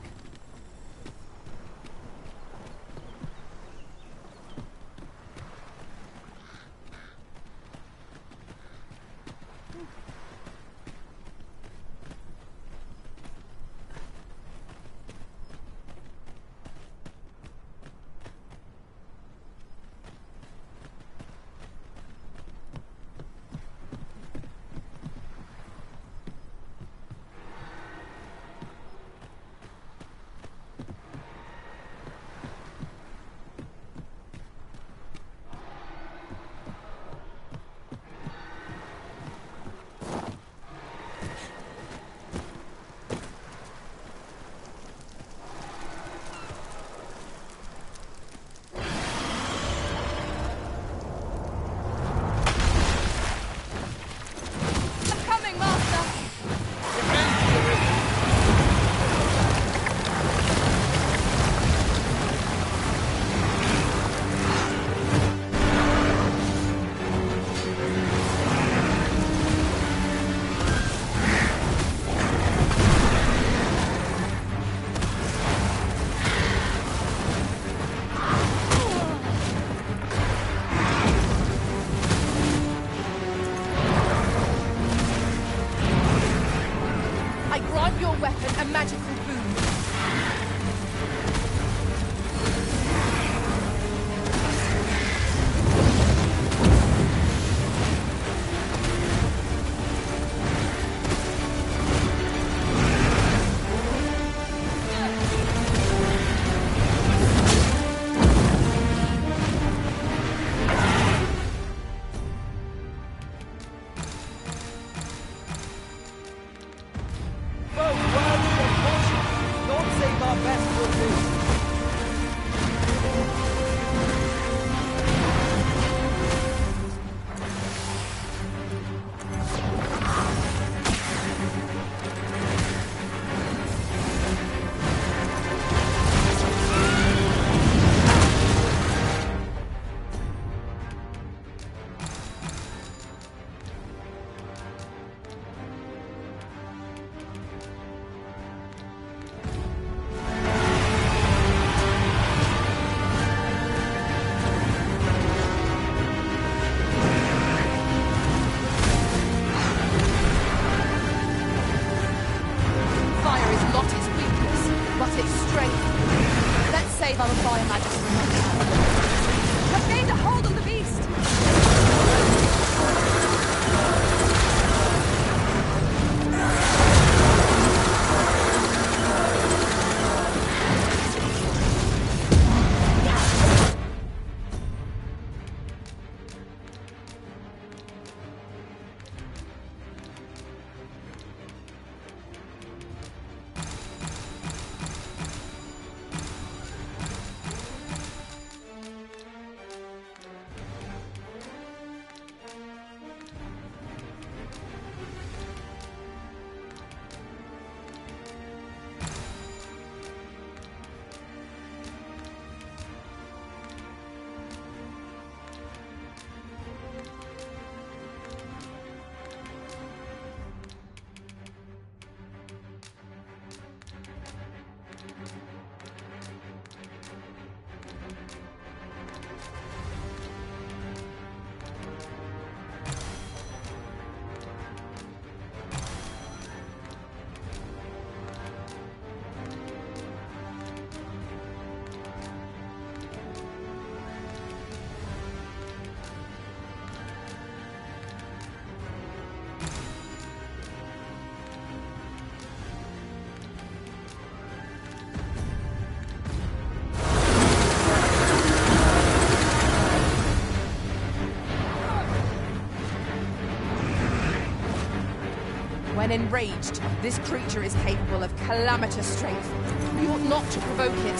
When enraged, this creature is capable of calamitous strength. We ought not to provoke it.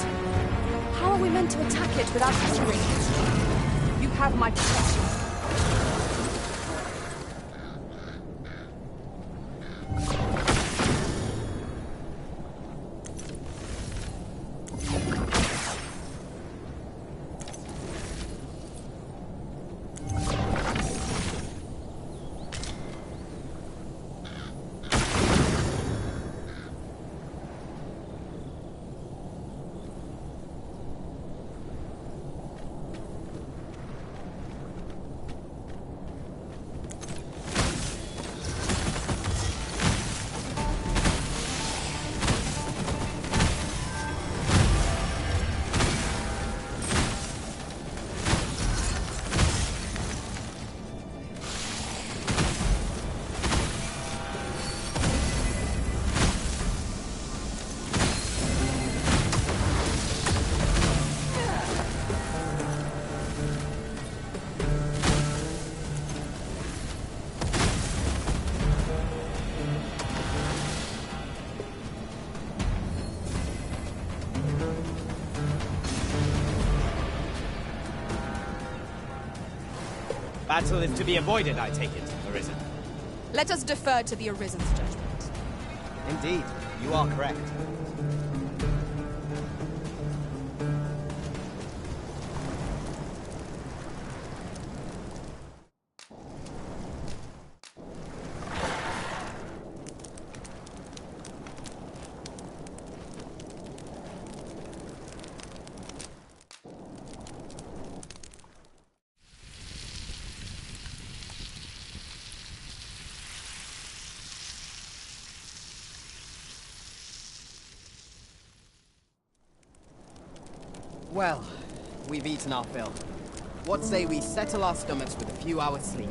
How are we meant to attack it without hindering it? You have my protection. Battle is to be avoided, I take it, Arisen. Let us defer to the Arisen's judgment. Indeed, you are correct. Well, we've eaten our fill. What say we settle our stomachs with a few hours' sleep?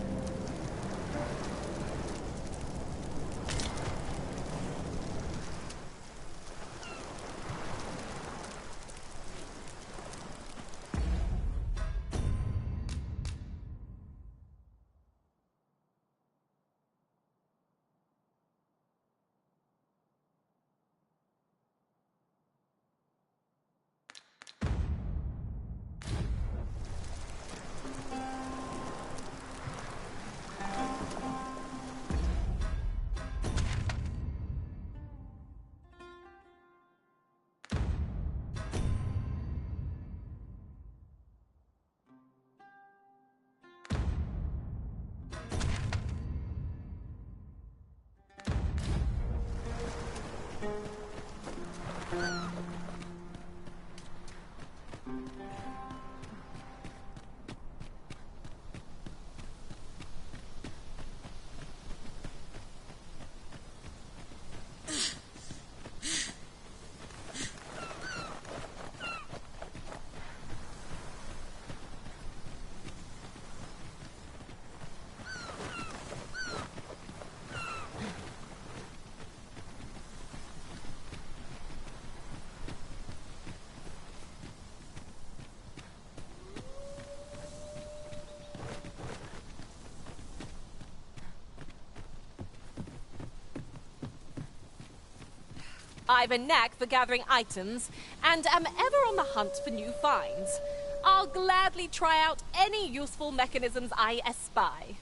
I've a knack for gathering items, and am ever on the hunt for new finds. I'll gladly try out any useful mechanisms I espy.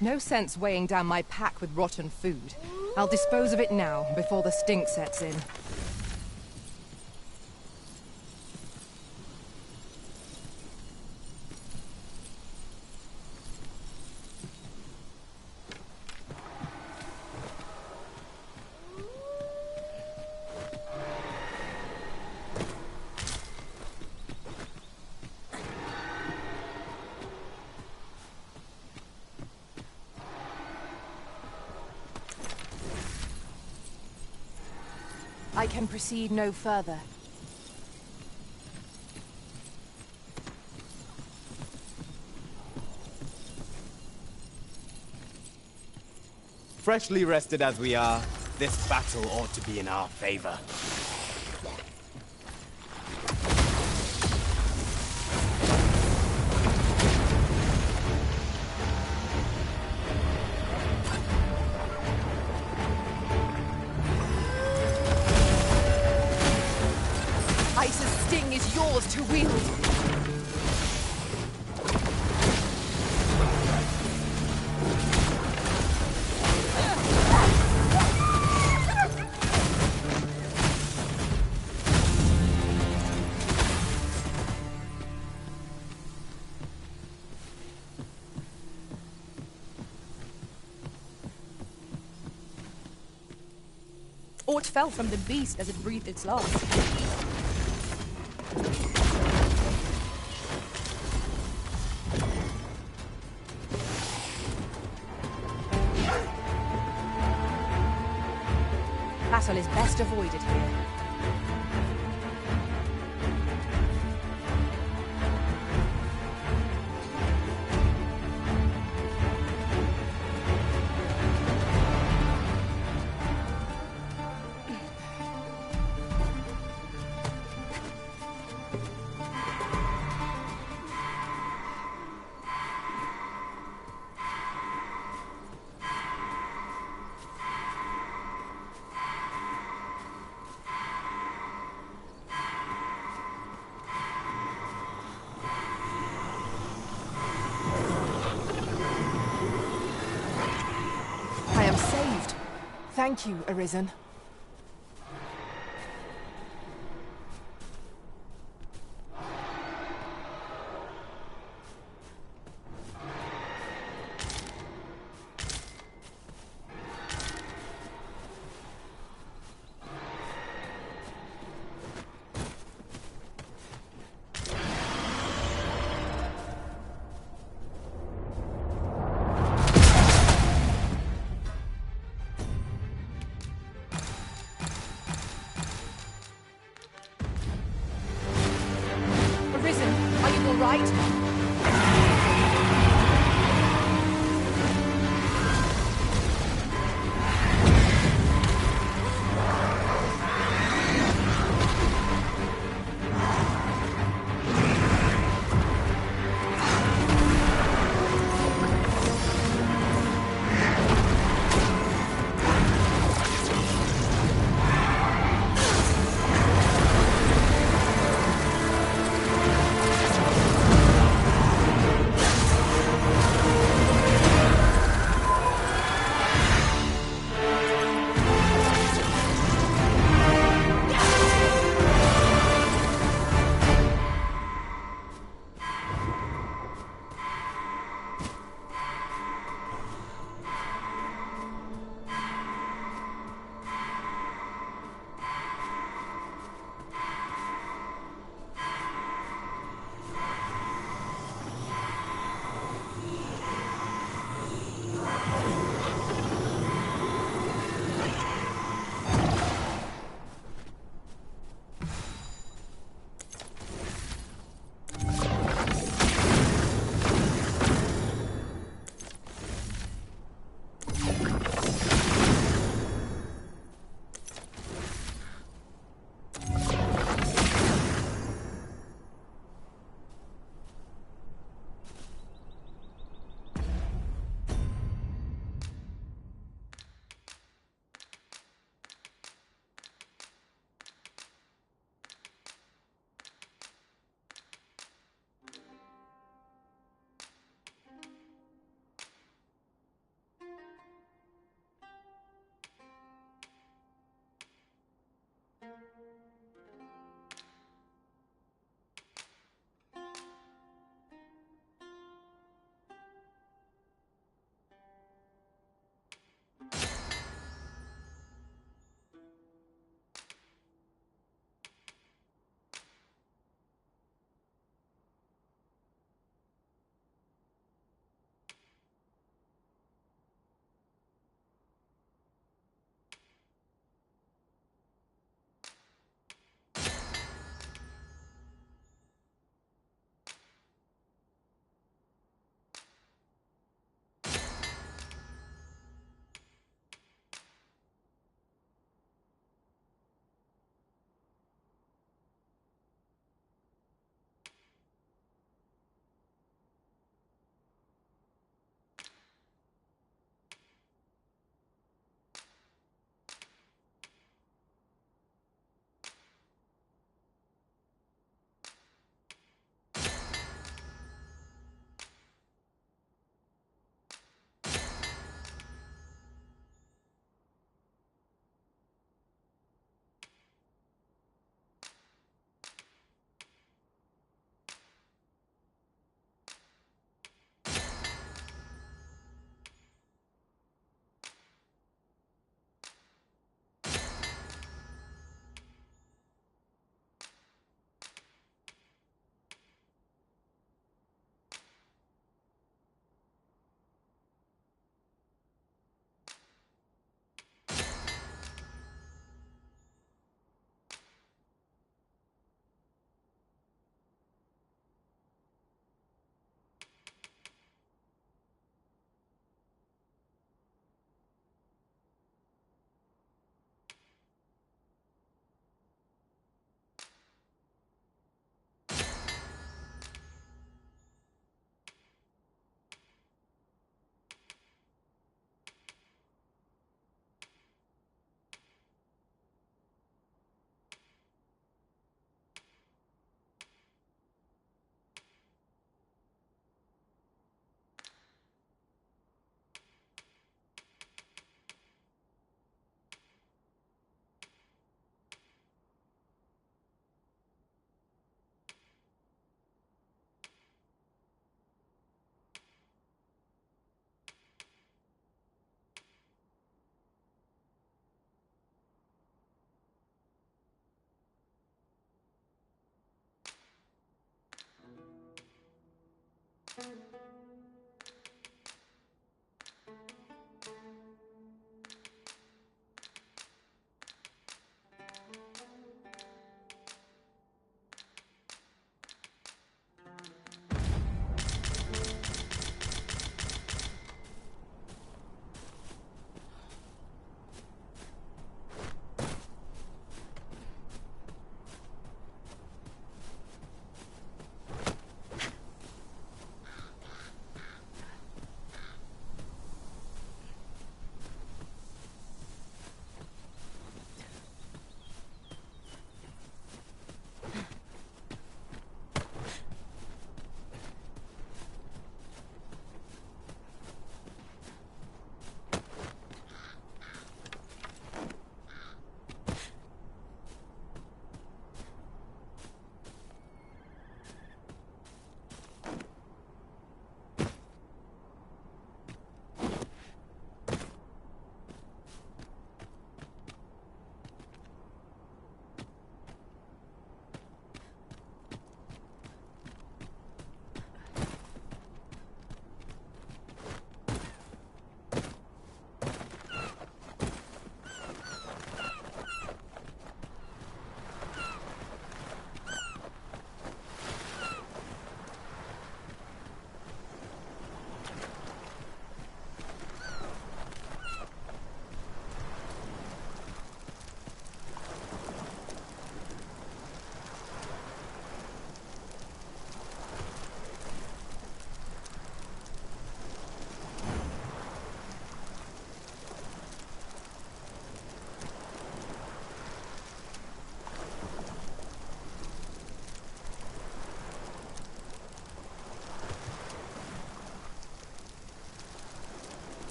No sense weighing down my pack with rotten food. I'll dispose of it now, before the stink sets in. I can proceed no further. Freshly rested as we are, this battle ought to be in our favor. Ice's sting is yours to wield. Aught fell from the beast as it breathed its last. Battle is best avoided here. Thank you, Arisen.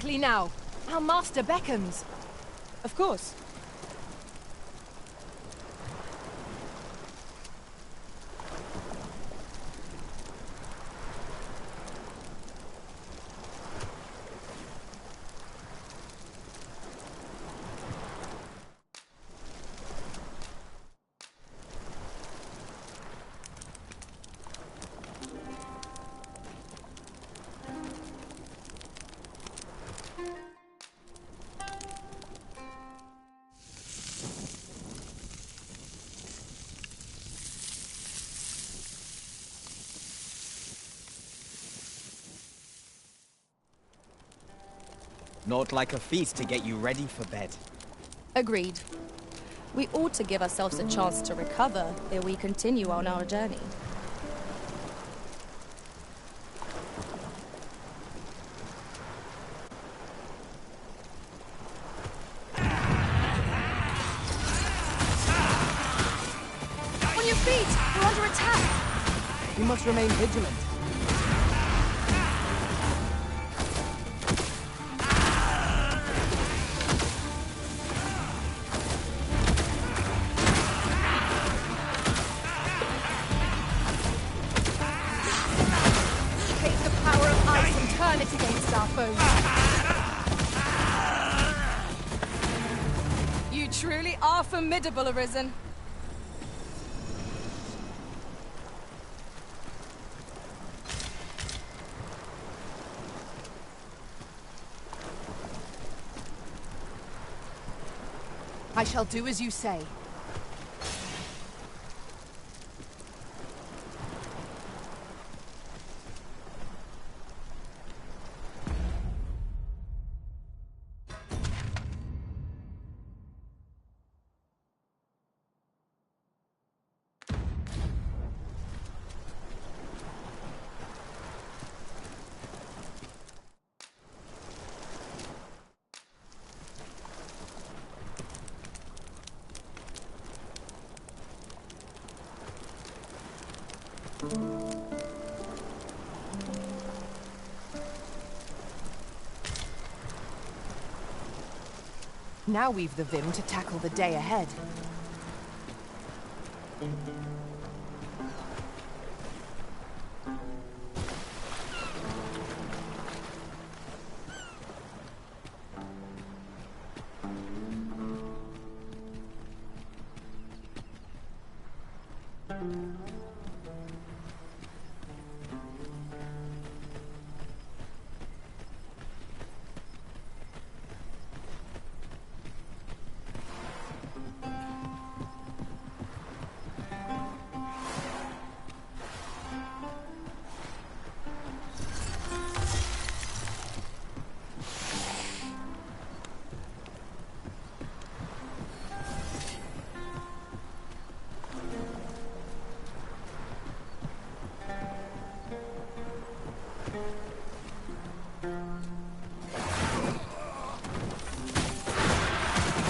quickly now. Our master beckons. Of course. Not like a feast to get you ready for bed. Agreed. We ought to give ourselves a chance to recover ere we continue on our journey. On your feet! We're under attack! You must remain vigilant. Take the power of ice and turn it against our foes. You truly are formidable, Arisen. I shall do as you say. Now we've the vim to tackle the day ahead.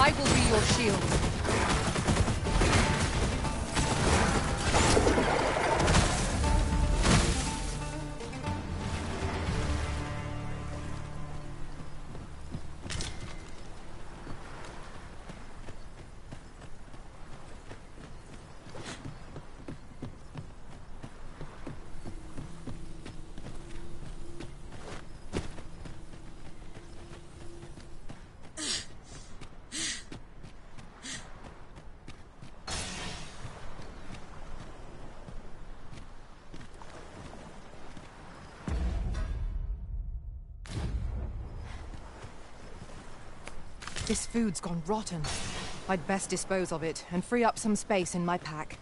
I will be your shield. This food's gone rotten. I'd best dispose of it and free up some space in my pack.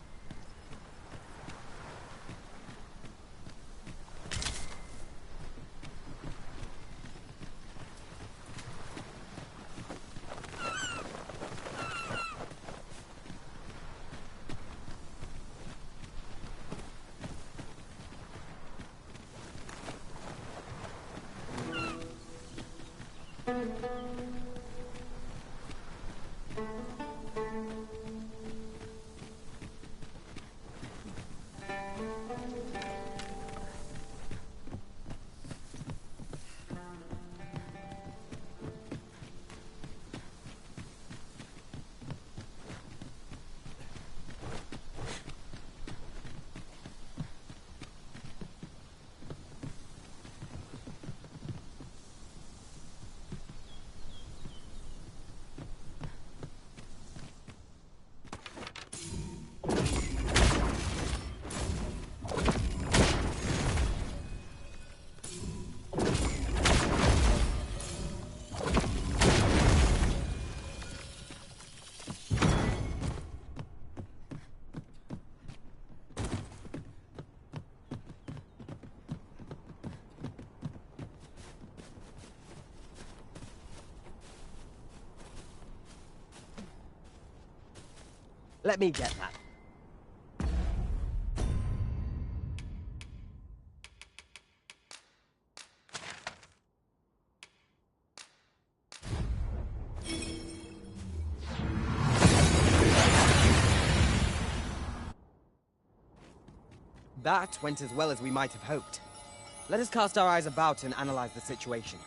Let me get that. That went as well as we might have hoped. Let us cast our eyes about and analyze the situation.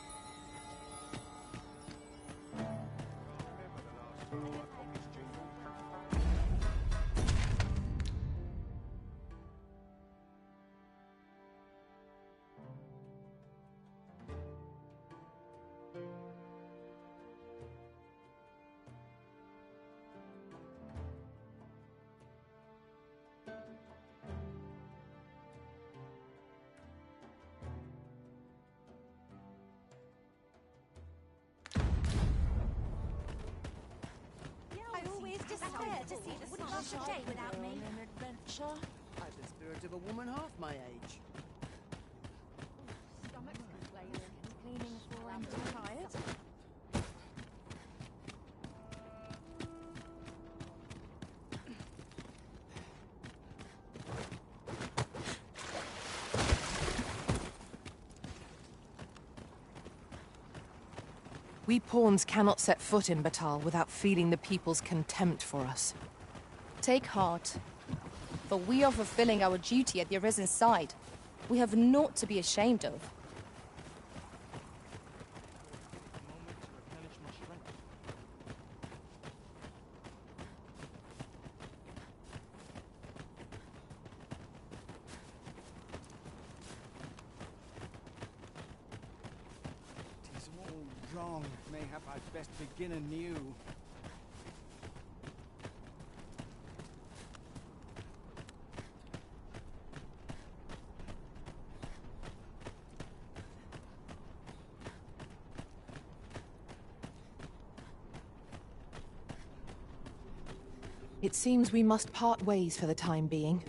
Day without me. An adventure. I've the spirit of a woman half my age. Stomach's complaining. Cleaning for I'm too tired. We pawns cannot set foot in Batal without feeling the people's contempt for us. Take heart, for we are fulfilling our duty at the Arisen's side. We have naught to be ashamed of. Tis all wrong. Mayhap I'd best begin anew. It seems we must part ways for the time being.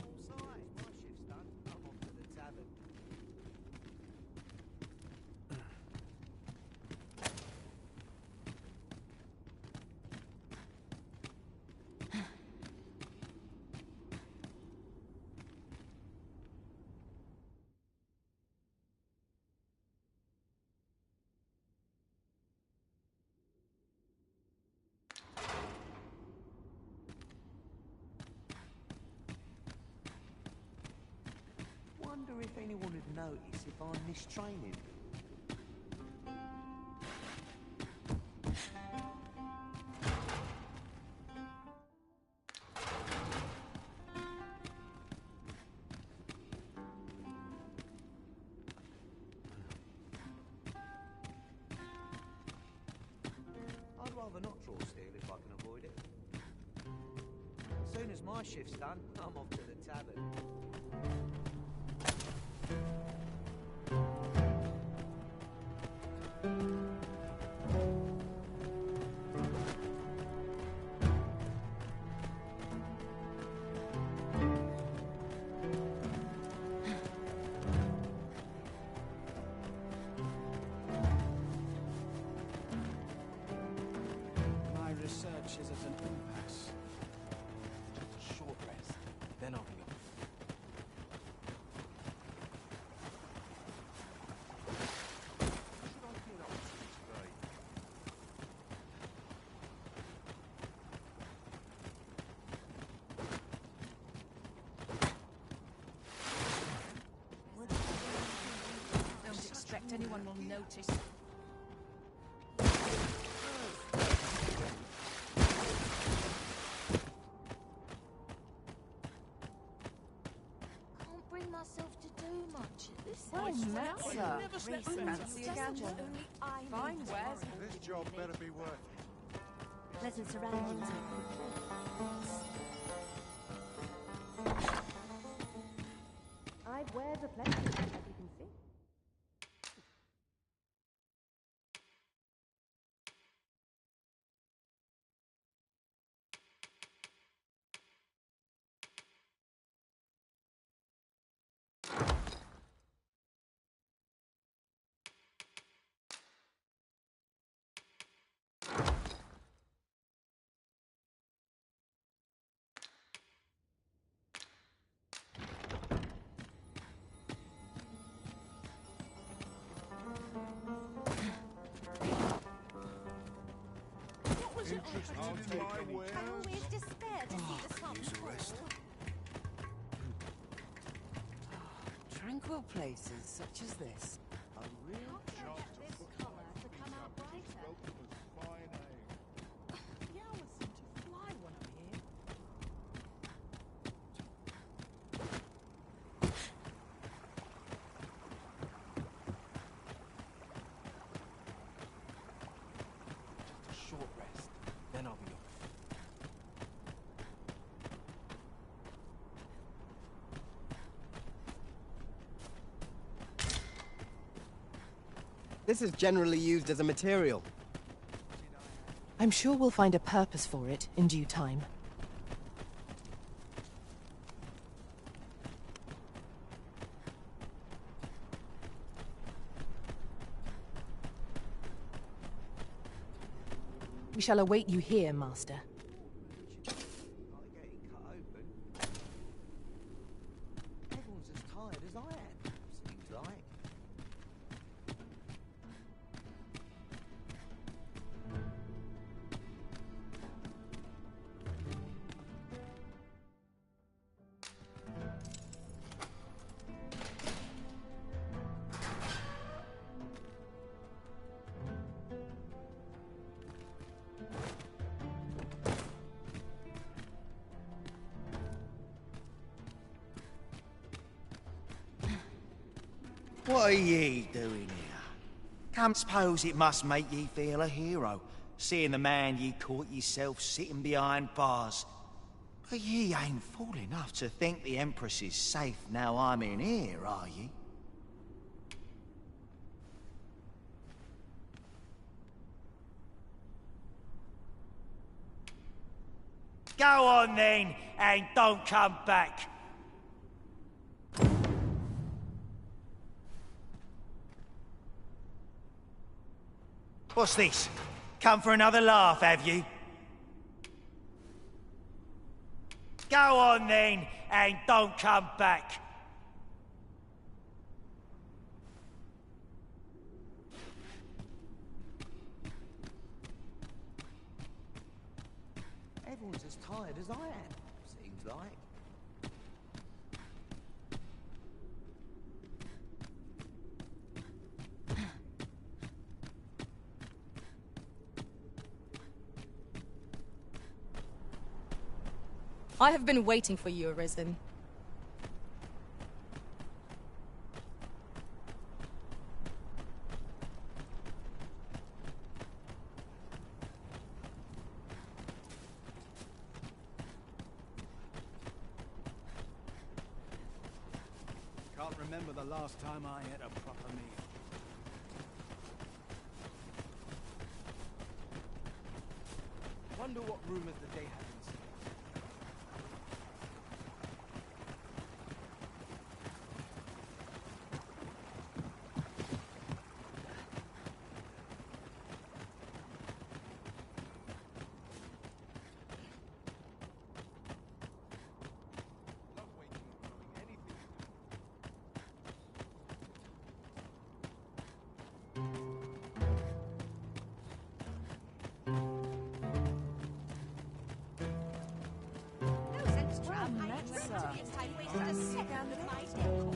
Wonder if anyone would notice if I'm mistraining. I'd rather not draw steel if I can avoid it. As soon as my shift's done, I'm off to the tavern. My research is at an impasse. Just a short rest, then I'll be off. Should I get up to today? Don't expect anyone will notice. Can't bring myself to do much at this Well age. met, sir. Never slept Fancy fancy again. Only I know Fine what's wares. wrong. This job better be worth it. Pleasant surroundings. I wear the plenty, as you can see. interested in my wares? I always despair to see the sun fall. Tranquil places such as this are real Get this colour to come out brighter. The owls seem to fly when I'm here. Just a short rest, then I'll be off. This is generally used as a material. I'm sure we'll find a purpose for it in due time. We shall await you here, Master. Like getting cut open. Everyone's as tired as I am, seems like. What are ye doing here? Come, suppose it must make ye feel a hero, seeing the man ye caught yourself sitting behind bars. But ye ain't fool enough to think the Empress is safe now I'm in here, are ye? Go on then, and don't come back. What's this? Come for another laugh, have you? Go on then, and don't come back. Everyone's as tired as I am, seems like. I have been waiting for you, Arisen. Can't remember the last time I ate a proper meal. Wonder what rumors the day had in store.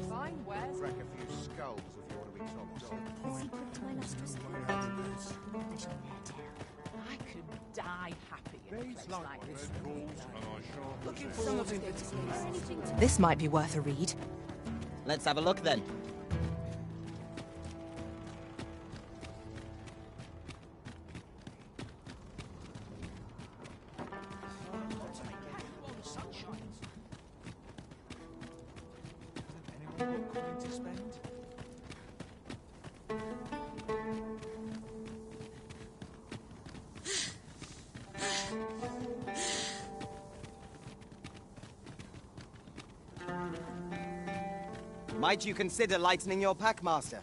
Fine wares. Crack a few skulls if you want to be top dog. The secret to my nostrils. I could die happy in a place like this. Looking for something that's This might be worth a read. Let's have a look then. Might you consider lightening your pack, Master?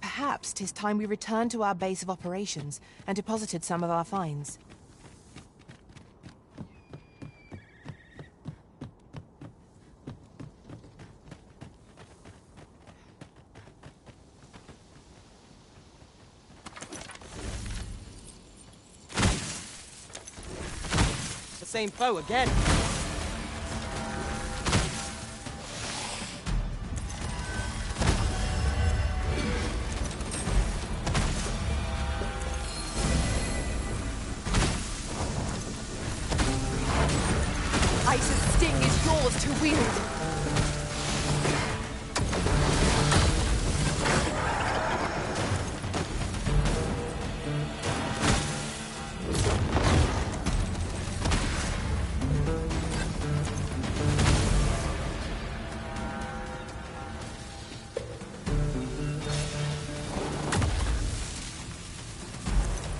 Perhaps 'tis time we returned to our base of operations and deposited some of our finds. same foe again. Ice's sting is yours to wield.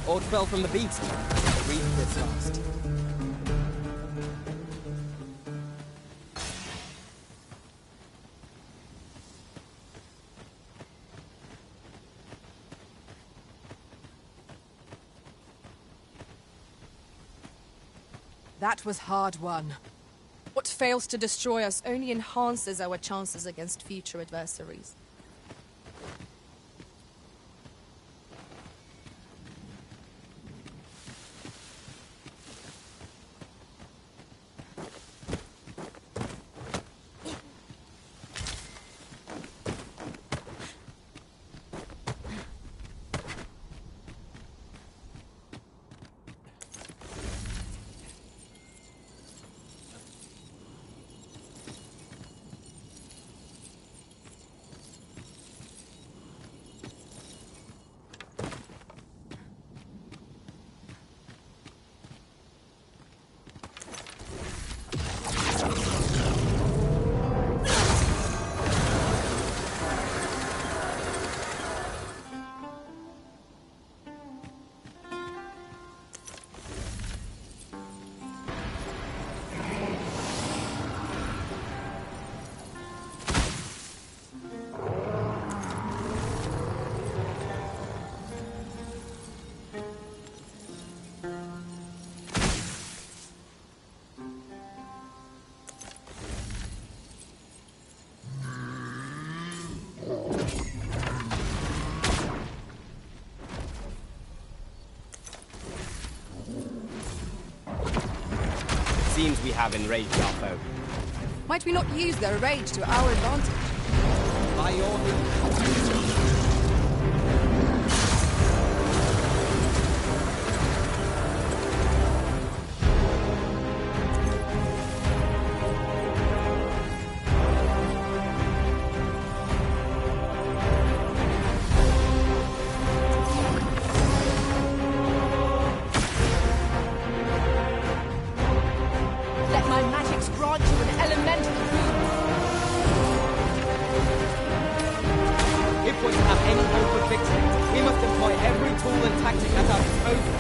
Aught fell from the beast. Read this last. That was hard won. What fails to destroy us only enhances our chances against future adversaries. Seems we have enraged our foe. Might we not use their rage to our advantage? By your leave. Let my magics grant you an elemental boon. If we're to have any hope of victory, we must employ every tool and tactic at our disposal.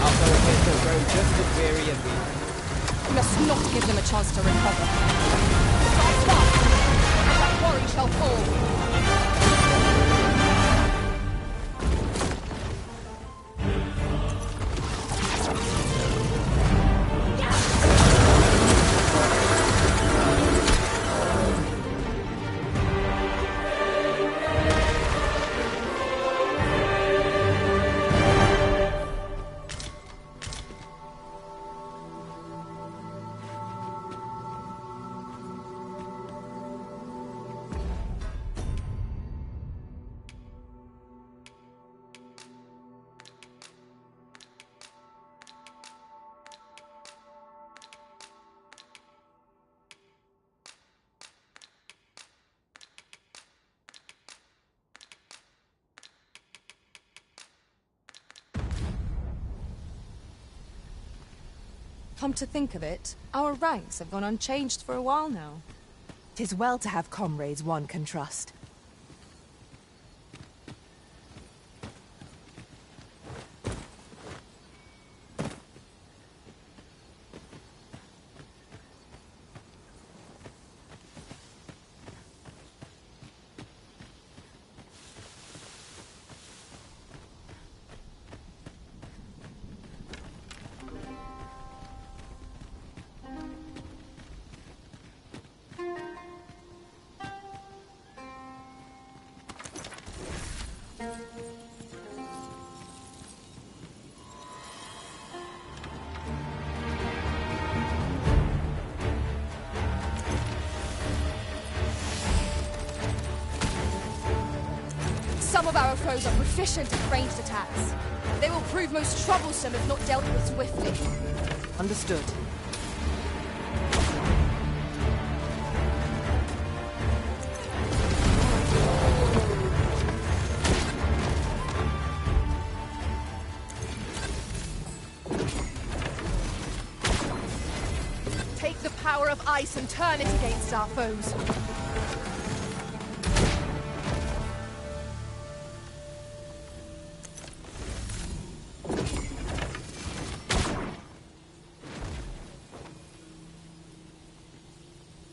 Our foe appears to have grown just as weary as we. We must not give them a chance to recover. Fight fast, and that quarry shall fall. Come to think of it, our ranks have gone unchanged for a while now. 'Tis well to have comrades one can trust. Some of our foes are proficient at ranged attacks. They will prove most troublesome if not dealt with swiftly. Understood. Take the power of ice and turn it against our foes.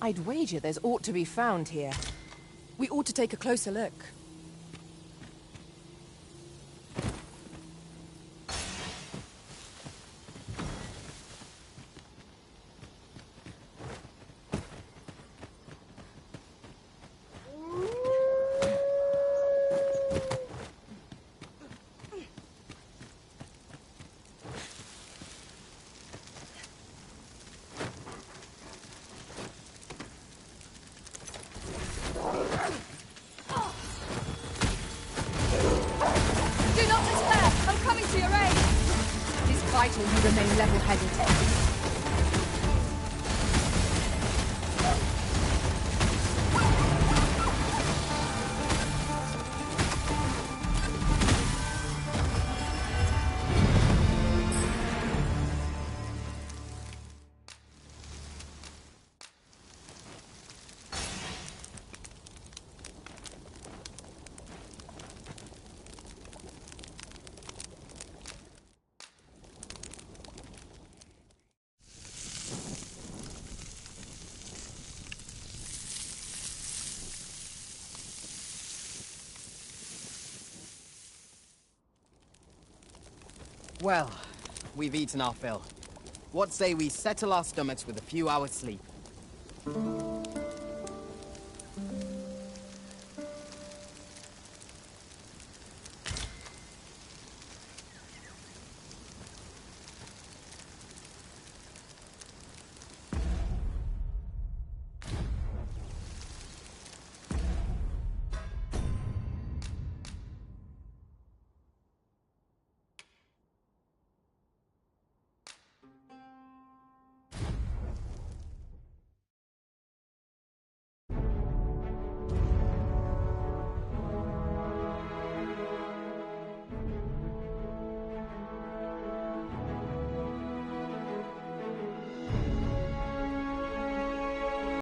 I'd wager there's aught to be found here. We ought to take a closer look. Do not despair! I'm coming to your aid! It is vital you remain level-headed. Well, we've eaten our fill. What say we settle our stomachs with a few hours' sleep?